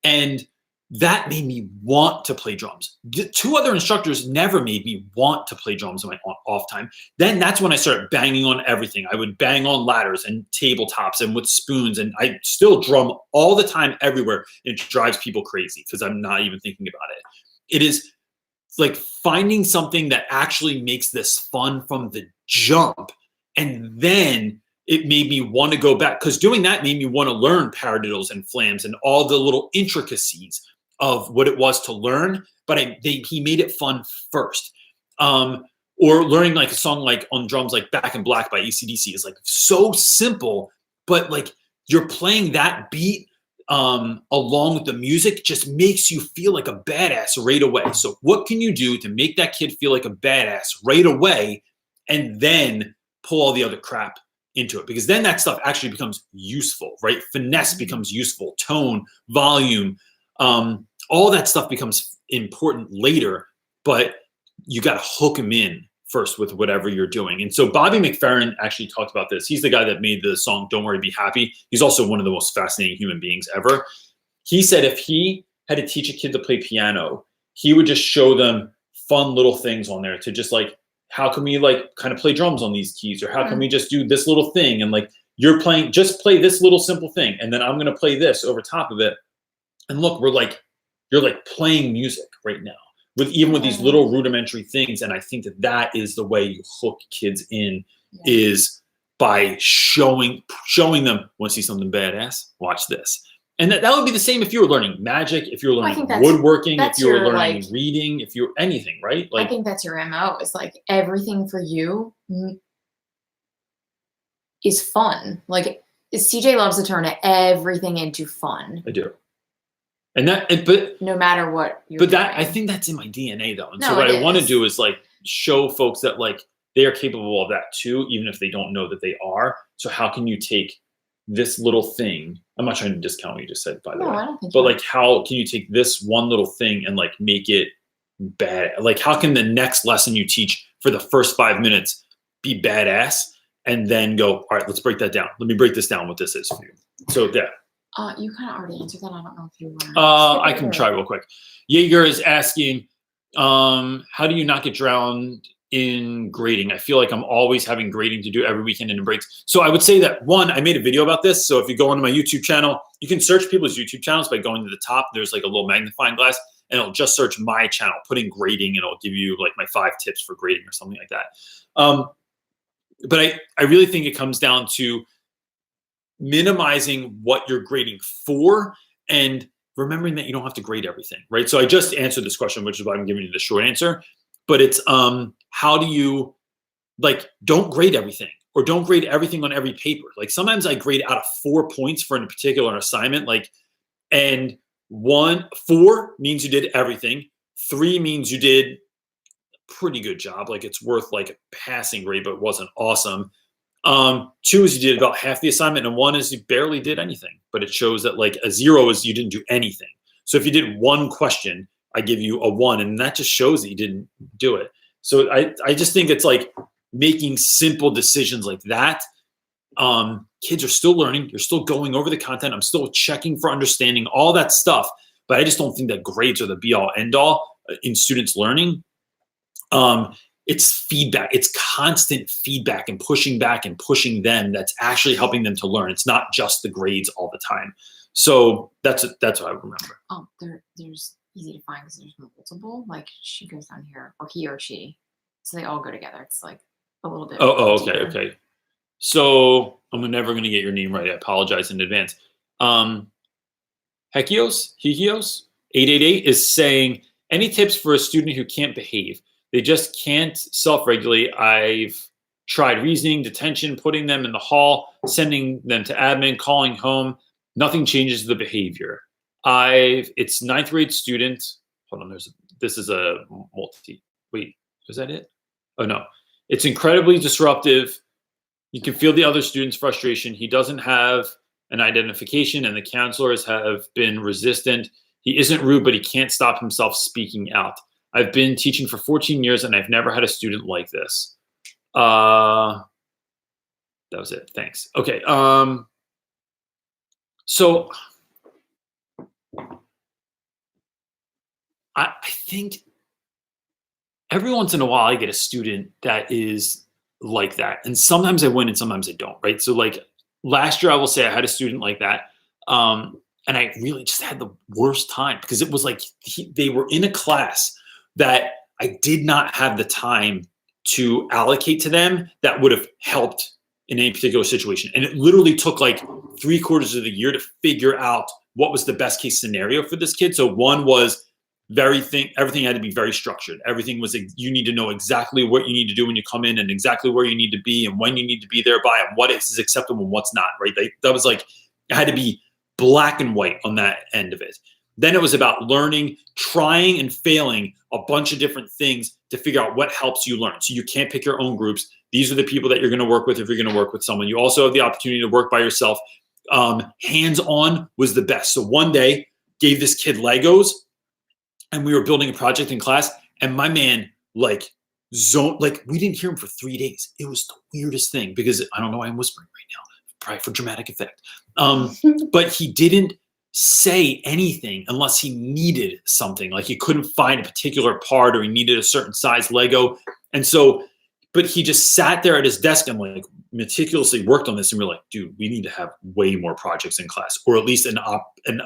And that made me want to play drums. The two other instructors never made me want to play drums in my off time. Then that's when I started banging on everything. I would bang on ladders and tabletops and with spoons, and I still drum all the time everywhere. It drives people crazy because I'm not even thinking about it. It is like finding something that actually makes this fun from the jump. And then it made me want to go back, because doing that made me want to learn paradiddles and flams and all the little intricacies of what it was to learn. But he made it fun first. Or learning like a song like on drums, like Back in Black by AC/DC is like so simple, but like you're playing that beat along with the music just makes you feel like a badass right away. So what can you do to make that kid feel like a badass right away, and then pull all the other crap into it? Because then that stuff actually becomes useful, right? Finesse becomes useful, tone, volume, all that stuff becomes important later, but you got to hook them in first with whatever you're doing. And so Bobby McFerrin actually talked about this. He's the guy that made the song Don't Worry, Be Happy. He's also one of the most fascinating human beings ever. He said if he had to teach a kid to play piano, he would just show them fun little things on there to just like, how can we like kind of play drums on these keys? Or how can we just do this little thing? And like, you're playing, just play this little simple thing. And then I'm going to play this over top of it. And look, you're like playing music right now with these little rudimentary things. And I think that is the way you hook kids in, is by showing them, want to see something badass? Watch this. And that would be the same if you were learning magic, if you were learning woodworking, if you were learning reading, if you're anything, right? Like, I think that's your MO. It's like everything for you is fun. Like CJ loves to turn everything into fun. I do. But no matter what you're doing. I think that's in my DNA though. And so what I want to do is like show folks that like they are capable of that too, even if they don't know that they are. So how can you take this little thing? I'm not trying to discount what you just said, by the way. I don't think but like, how can you take this one little thing and like make it bad? Like, how can the next lesson you teach for the first 5 minutes be badass, and then go, all right, let's break that down. Let me break this down what this is for you. So yeah. You kind of already answered that. I don't know if you want to. I can try real quick. Jaeger is asking, how do you not get drowned in grading? I feel like I'm always having grading to do every weekend and in breaks. So I would say that, one, I made a video about this. So if you go onto my YouTube channel, you can search people's YouTube channels by going to the top. There's like a little magnifying glass, and it'll just search my channel, put in grading, and it'll give you like my 5 tips for grading or something like that. But I really think it comes down to minimizing what you're grading for and remembering that you don't have to grade everything, right? So I just answered this question, which is why I'm giving you the short answer. But it's how do you, like, don't grade everything, or don't grade everything on every paper. Like sometimes I grade out of 4 points for a particular assignment, and 4 means you did everything. 3 means you did a pretty good job. Like it's worth like a passing grade, but it wasn't awesome. 2 is you did about half the assignment, and 1 is you barely did anything, but it shows that like a 0 is you didn't do anything. So if you did 1 question, I give you a 1, and that just shows that you didn't do it. So I just think it's like making simple decisions like that. Kids are still learning. You're still going over the content. I'm still checking for understanding, all that stuff, but I just don't think that grades are the be all end all in students learning. It's feedback. It's constant feedback and pushing back and pushing them that's actually helping them to learn. It's not just the grades all the time. So that's what I remember. There's easy to find because there's multiple. Like she goes down here, or he or she. So they all go together. It's like a little bit. Okay. So I'm never going to get your name right. I apologize in advance. Hekios 888 is saying, any tips for a student who can't behave? They just can't self-regulate. I've tried reasoning, detention, putting them in the hall, sending them to admin, calling home. Nothing changes the behavior. It's 9th grade student. Hold on, this is a multi. Wait, was that it? Oh no, it's incredibly disruptive. You can feel the other student's frustration. He doesn't have an identification, and the counselors have been resistant. He isn't rude, but he can't stop himself speaking out. I've been teaching for 14 years, and I've never had a student like this. That was it. Thanks. Okay. So I think every once in a while I get a student that is like that. And sometimes I win and sometimes I don't, right? So like last year, I will say I had a student like that. And I really just had the worst time because it was like they were in a class that I did not have the time to allocate to them that would have helped in any particular situation. And it literally took like 3/4 of the year to figure out what was the best case scenario for this kid. So one was everything had to be very structured. Everything was, you need to know exactly what you need to do when you come in and exactly where you need to be and when you need to be there by and what is acceptable and what's not, right? That was like, it had to be black and white on that end of it. Then it was about learning, trying and failing a bunch of different things to figure out what helps you learn. So you can't pick your own groups. These are the people that you're going to work with if you're going to work with someone. You also have the opportunity to work by yourself. Hands-on was the best. So one day, gave this kid Legos, and we were building a project in class, and my man we didn't hear him for 3 days. It was the weirdest thing because I don't know why I'm whispering right now, probably for dramatic effect. But he didn't say anything unless he needed something, like he couldn't find a particular part or he needed a certain size Lego. And so, but he just sat there at his desk and like meticulously worked on this. And we're like, dude, we need to have way more projects in class, or at least an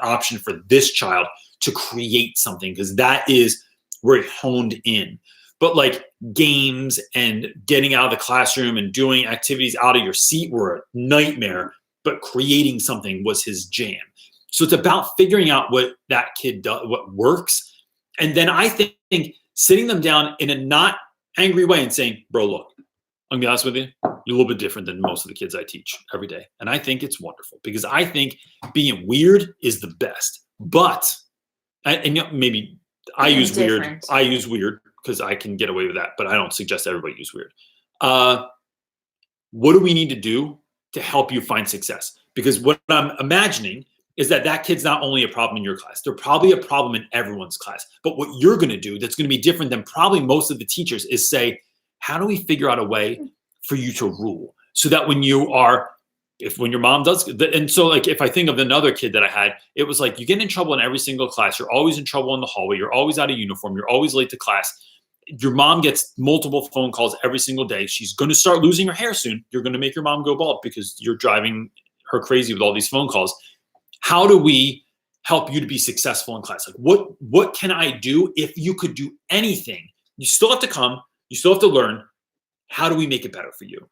option for this child to create something, because that is where it honed in. But like games and getting out of the classroom and doing activities out of your seat were a nightmare, but creating something was his jam. So it's about figuring out what that kid does, what works. And then I think sitting them down in a not angry way and saying, bro, look, I'm gonna be honest with you, you're a little bit different than most of the kids I teach every day. And I think it's wonderful because I think being weird is the best. But, maybe I use weird. I use weird because I can get away with that, but I don't suggest everybody use weird. What do we need to do to help you find success? Because what I'm imagining is that kid's not only a problem in your class, they're probably a problem in everyone's class. But what you're going to do that's going to be different than probably most of the teachers is say, how do we figure out a way for you to rule, so that when your mom does, and so like if I think of another kid that I had, it was like you get in trouble in every single class, you're always in trouble in the hallway, you're always out of uniform, you're always late to class. Your mom gets multiple phone calls every single day. She's going to start losing her hair soon. You're going to make your mom go bald because you're driving her crazy with all these phone calls. How do we help you to be successful in class? Like what can I do? If you could do anything, you still have to come, you still have to learn. How do we make it better for you?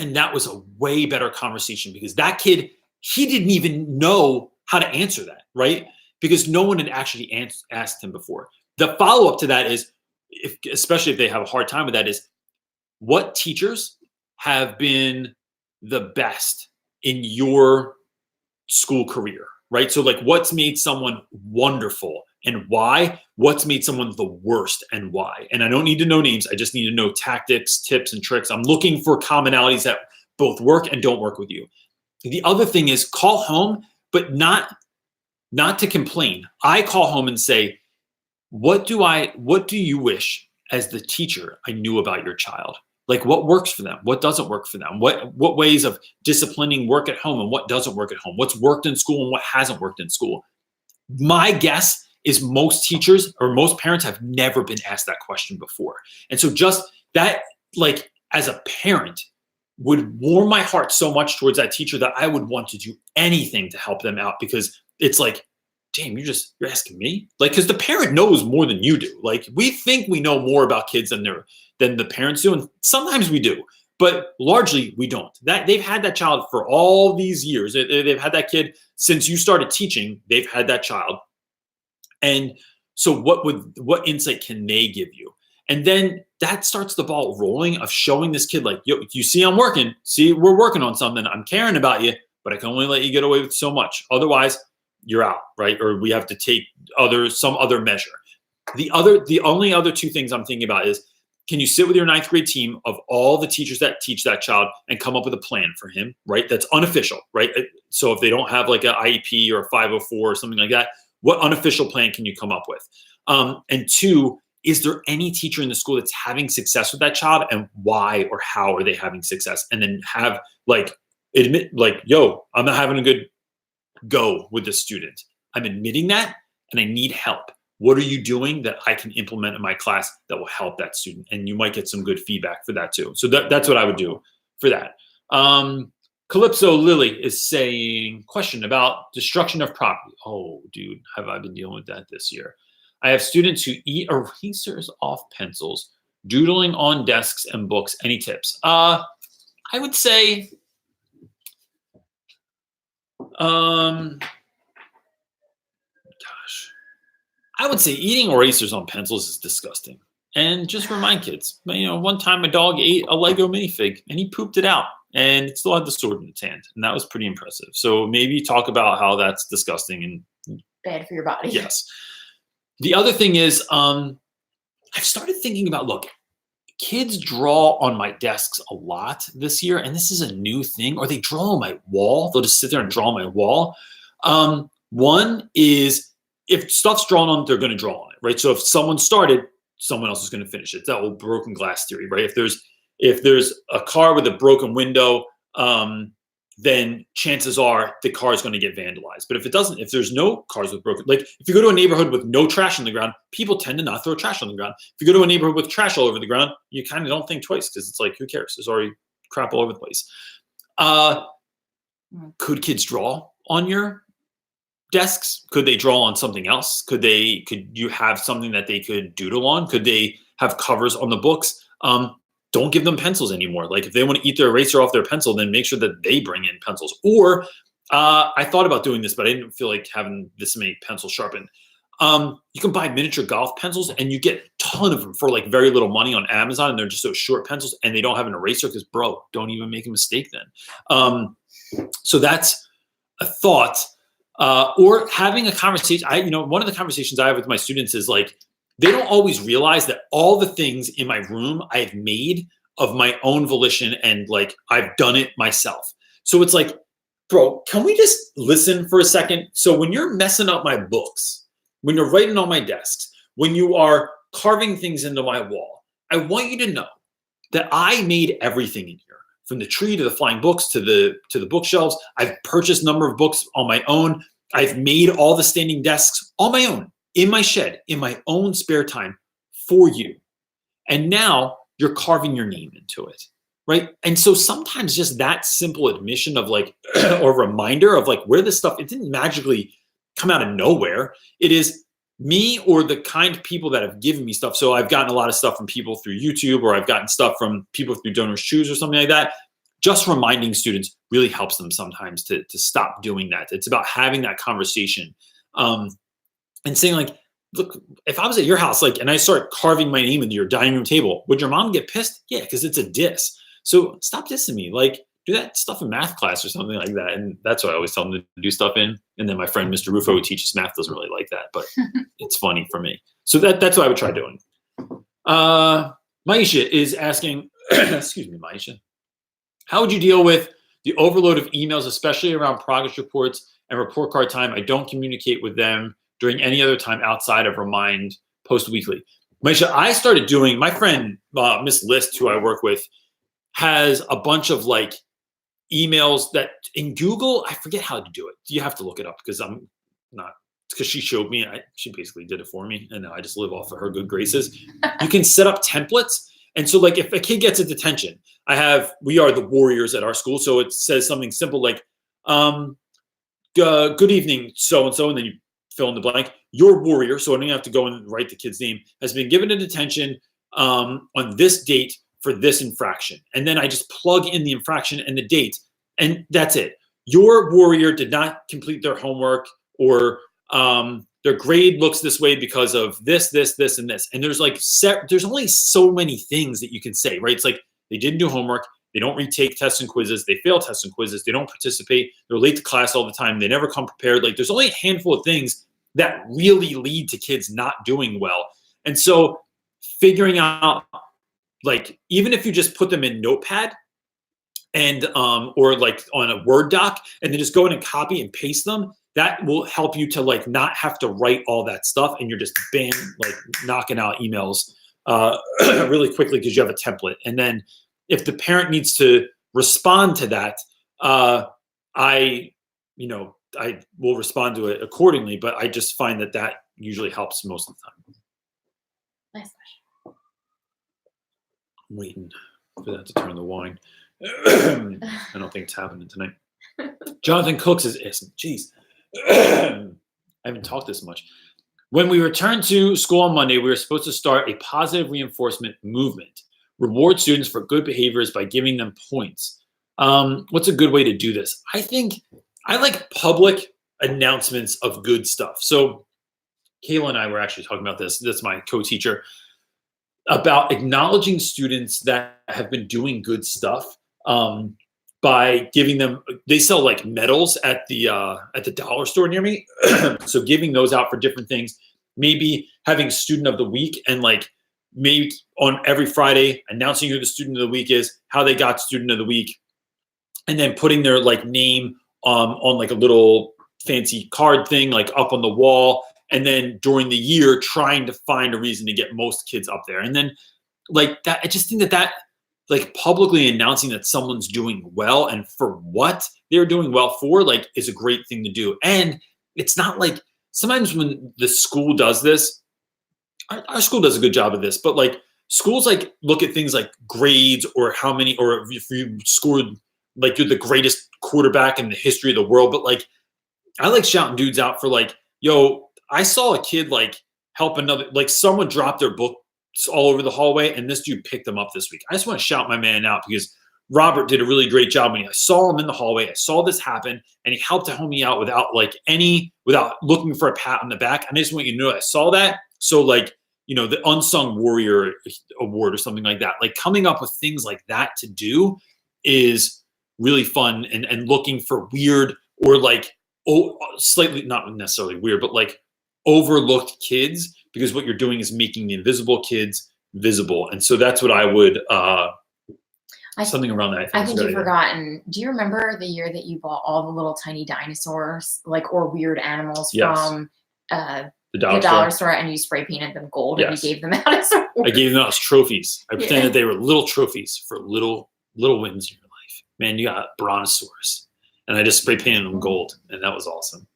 And that was a way better conversation, because that kid, he didn't even know how to answer that, right? Because no one had actually asked him before. The follow-up to that is, especially if they have a hard time with that, is what teachers have been the best in your school career, right? So like what's made someone wonderful and why? What's made someone the worst and why? And I don't need to know names. I just need to know tactics, tips, and tricks. I'm looking for commonalities that both work and don't work with you. The other thing is call home, but not to complain. I call home and say, what do you wish as the teacher I knew about your child? Like what works for them? What doesn't work for them? What ways of disciplining work at home and what doesn't work at home? What's worked in school and what hasn't worked in school? My guess is most teachers or most parents have never been asked that question before. And so just that, like as a parent, would warm my heart so much towards that teacher that I would want to do anything to help them out, because it's like, damn, you're asking me? Like, because the parent knows more than you do. Like, we think we know more about kids than the parents do, and sometimes we do, but largely we don't. That they've had that child for all these years. They've had that kid since you started teaching. They've had that child, and so what insight can they give you? And then that starts the ball rolling of showing this kid, like, yo, you see, I'm working. See, we're working on something. I'm caring about you, but I can only let you get away with so much. Otherwise, you're out, right? Or we have to take some other measure. The only other two things I'm thinking about is, can you sit with your ninth grade team of all the teachers that teach that child and come up with a plan for him, right? That's unofficial, right? So if they don't have like an IEP or a 504 or something like that, what unofficial plan can you come up with? And two, is there any teacher in the school that's having success with that child, and why or how are they having success? And then have admit, yo, I'm not having a good go with this student. I'm admitting that, and I need help. What are you doing that I can implement in my class that will help that student? And you might get some good feedback for that too. So that's what I would do for that. Calypso Lily is saying, question about destruction of property. Oh, dude, have I been dealing with that this year? I have students who eat erasers off pencils, doodling on desks and books. Any tips? I would say, I would say eating erasers on pencils is disgusting. And just remind kids, one time a dog ate a Lego minifig and he pooped it out and it still had the sword in its hand. And that was pretty impressive. So maybe talk about how that's disgusting and bad for your body. Yes. The other thing is, I've started thinking about, look, kids draw on my desks a lot this year, and this is a new thing, or they draw on my wall. They'll just sit there and draw on my wall. One is, if stuff's drawn on, they're going to draw on it, right? So if someone started, someone else is going to finish it. It's that old broken glass theory, right? If there's a car with a broken window, then chances are the car is going to get vandalized. But if it doesn't, if there's no cars with broken, like if you go to a neighborhood with no trash on the ground, people tend to not throw trash on the ground. If you go to a neighborhood with trash all over the ground, you kind of don't think twice, because it's like, who cares? There's already crap all over the place. Could kids draw on your desks? Could they draw on something else? Could you have something that they could doodle on? Could they have covers on the books? Don't give them pencils anymore. Like if they want to eat their eraser off their pencil, then make sure that they bring in pencils. Or I thought about doing this, but I didn't feel like having this many pencils sharpened. You can buy miniature golf pencils and you get a ton of them for like very little money on Amazon. And they're just those short pencils and they don't have an eraser, because bro, don't even make a mistake then. So that's a thought. Or having a conversation. One of the conversations I have with my students is like, they don't always realize that all the things in my room I've made of my own volition, and like I've done it myself. So it's like, bro, can we just listen for a second? So when you're messing up my books, when you're writing on my desks, when you are carving things into my wall, I want you to know that I made everything in here, from the tree to the flying books to the bookshelves. I've purchased a number of books on my own. I've made all the standing desks on my own, in my shed, in my own spare time for you. And now you're carving your name into it, right? And so sometimes just that simple admission of like, or reminder of like where this stuff, it didn't magically come out of nowhere. It is me or the kind people that have given me stuff. So I've gotten a lot of stuff from people through YouTube, or I've gotten stuff from people through Donors Choose or something like that. Just reminding students really helps them sometimes to stop doing that. It's about having that conversation and saying like, look, if I was at your house, like, and I start carving my name into your dining room table, would your mom get pissed? Yeah, because it's a diss. So stop dissing me. Like, do that stuff in math class or something like that. And that's what I always tell them to do stuff in. And then my friend, Mr. Rufo, who teaches math, doesn't really like that, but it's funny for me. So that's what I would try doing. Maisha is asking, excuse me, Maisha, how would you deal with the overload of emails, especially around progress reports and report card time? I don't communicate with them during any other time outside of Remind post weekly. Maisha, I started doing, my friend, Miss List, who I work with, has a bunch of like emails that in Google, I forget how to do it. You have to look it up because I'm not, because she showed me, she basically did it for me. And now I just live off of her good graces. You can set up templates. And so like if a kid gets a detention, we are the warriors at our school. So it says something simple like, good evening, so-and-so, and then you fill in the blank. Your warrior, so I don't even have to go and write the kid's name, has been given a detention on this date for this infraction. And then I just plug in the infraction and the date, and that's it. Your warrior did not complete their homework, or their grade looks this way because of this, and this. And there's like there's only so many things that you can say, right? It's like they didn't do homework, they don't retake tests and quizzes, they fail tests and quizzes, they don't participate, they're late to class all the time, they never come prepared. Like there's only a handful of things that really lead to kids not doing well. And so figuring out, like, even if you just put them in Notepad and or like on a Word doc, and then just go in and copy and paste them, that will help you to like not have to write all that stuff, and you're just like knocking out emails really quickly because you have a template. And then if the parent needs to respond to that, I will respond to it accordingly, but I just find that usually helps most of the time. Nice question. I'm waiting for that to turn the wine. I don't think it's happening tonight. Jonathan Cooks is asking, geez, I haven't talked this much. When we returned to school on Monday, we were supposed to start a positive reinforcement movement. Reward students for good behaviors by giving them points. What's a good way to do this? I think I like public announcements of good stuff. So Kayla and I were actually talking about this. That's my co-teacher, about acknowledging students that have been doing good stuff by giving them. They sell like medals at the dollar store near me, so giving those out for different things. Maybe having student of the week, and like maybe on every Friday announcing who the student of the week is, how they got student of the week, and then putting their like name on like a little fancy card thing like up on the wall. And then during the year, trying to find a reason to get most kids up there. And then like that, I just think that like publicly announcing that someone's doing well and for what they're doing well for, like, is a great thing to do. And it's not like, sometimes when the school does this, our school does a good job of this, but like schools like look at things like grades or how many, or if you scored, like you're the greatest quarterback in the history of the world. But like, I like shouting dudes out for like, yo, I saw a kid like help another, like someone dropped their books all over the hallway and this dude picked them up this week. I just want to shout my man out because Robert did a really great job when I saw him in the hallway. I saw this happen and he helped to help me out without looking for a pat on the back. And I just want you to know I saw that. So like, you know, the Unsung Warrior Award or something like that, like coming up with things like that to do is really fun, and looking for weird or like, slightly, not necessarily weird, but like overlooked kids, because what you're doing is making the invisible kids visible. And so that's what I would, something around that. I think you've forgotten. Do you remember the year that you bought all the little tiny dinosaurs, like, or weird animals from The the dollar dollar store. store, and you spray painted them gold, Yes. and you gave them out as awards. I gave them out as trophies. I pretended Yeah. they were little trophies for little wins in your life. Man, you got brontosaurus. And I just spray painted them gold, and that was awesome.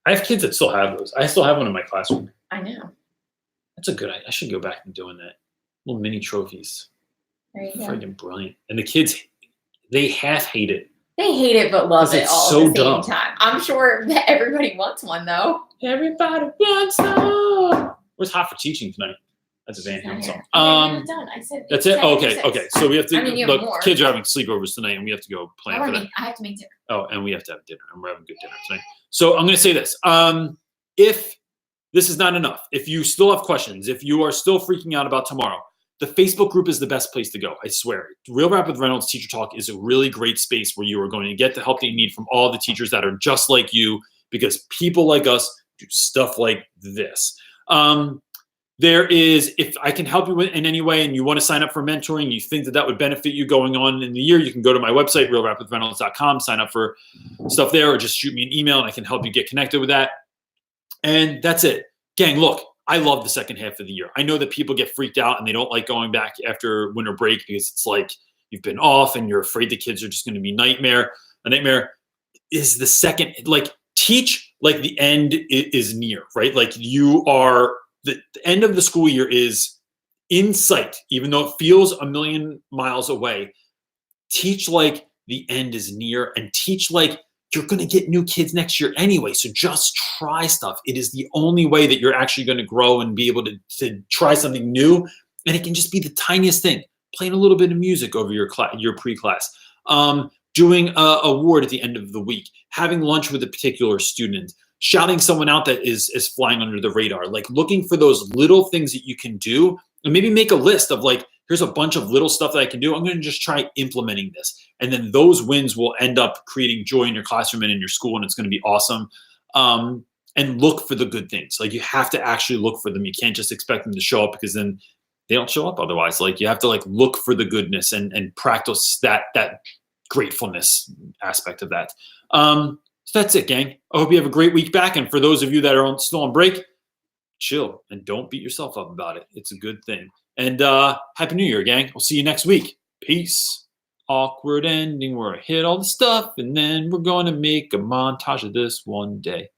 I have kids that still have those. I still have one in my classroom. I know. That's a good idea. I should go back and doing that. Little mini trophies. There you go. Friggin' brilliant. And the kids, they half hate it. They hate it but love 'Cause it it's all so at the same dumb. time. I'm sure that everybody wants one though. Everybody wants some. Where's Hot for Teaching tonight? That's a Van Halen song. I'm done. I said That's it? 10 to Okay, 6. okay. So we have to, I mean, you have look, more. kids are having sleepovers tonight, and we have to go plan for that. I have to make dinner. Oh, and we have to have dinner, and we're having good dinner tonight. So I'm going to say this. If this is not enough, if you still have questions, if you are still freaking out about tomorrow, the Facebook group is the best place to go. I swear. Real Rap with Reynolds Teacher Talk is a really great space where you are going to get the help that you need from all the teachers that are just like you, because people like us do stuff like this. There is, if I can help you in any way and you want to sign up for mentoring, you think that that would benefit you going on in the year, you can go to my website, realrapwithreynolds.com, sign up for stuff there, or just shoot me an email and I can help you get connected with that. And that's it. Gang, look, I love the second half of the year. I know that people get freaked out and they don't like going back after winter break because it's like you've been off and you're afraid the kids are just going to be a nightmare. A nightmare is the second, like teach like the end is near, right? Like you are, the end of the school year is in sight, even though it feels a million miles away. Teach like the end is near, and teach like you're going to get new kids next year anyway. So just try stuff. It is the only way that you're actually going to grow and be able to try something new. And it can just be the tiniest thing. Playing a little bit of music over your pre-class. Doing a award at the end of the week. Having lunch with a particular student. Shouting someone out that is flying under the radar. Like looking for those little things that you can do. And maybe make a list of like, here's a bunch of little stuff that I can do. I'm going to just try implementing this. And then those wins will end up creating joy in your classroom and in your school, and it's going to be awesome. And look for the good things. Like you have to actually look for them. You can't just expect them to show up because then they don't show up otherwise. Like you have to like look for the goodness and practice that gratefulness aspect of that. So that's it, gang. I hope you have a great week back. And for those of you that are still on break, chill and don't beat yourself up about it. It's a good thing. And Happy New Year, gang. We'll see you next week. Peace. Awkward ending where I hit all the stuff, and then we're going to make a montage of this one day.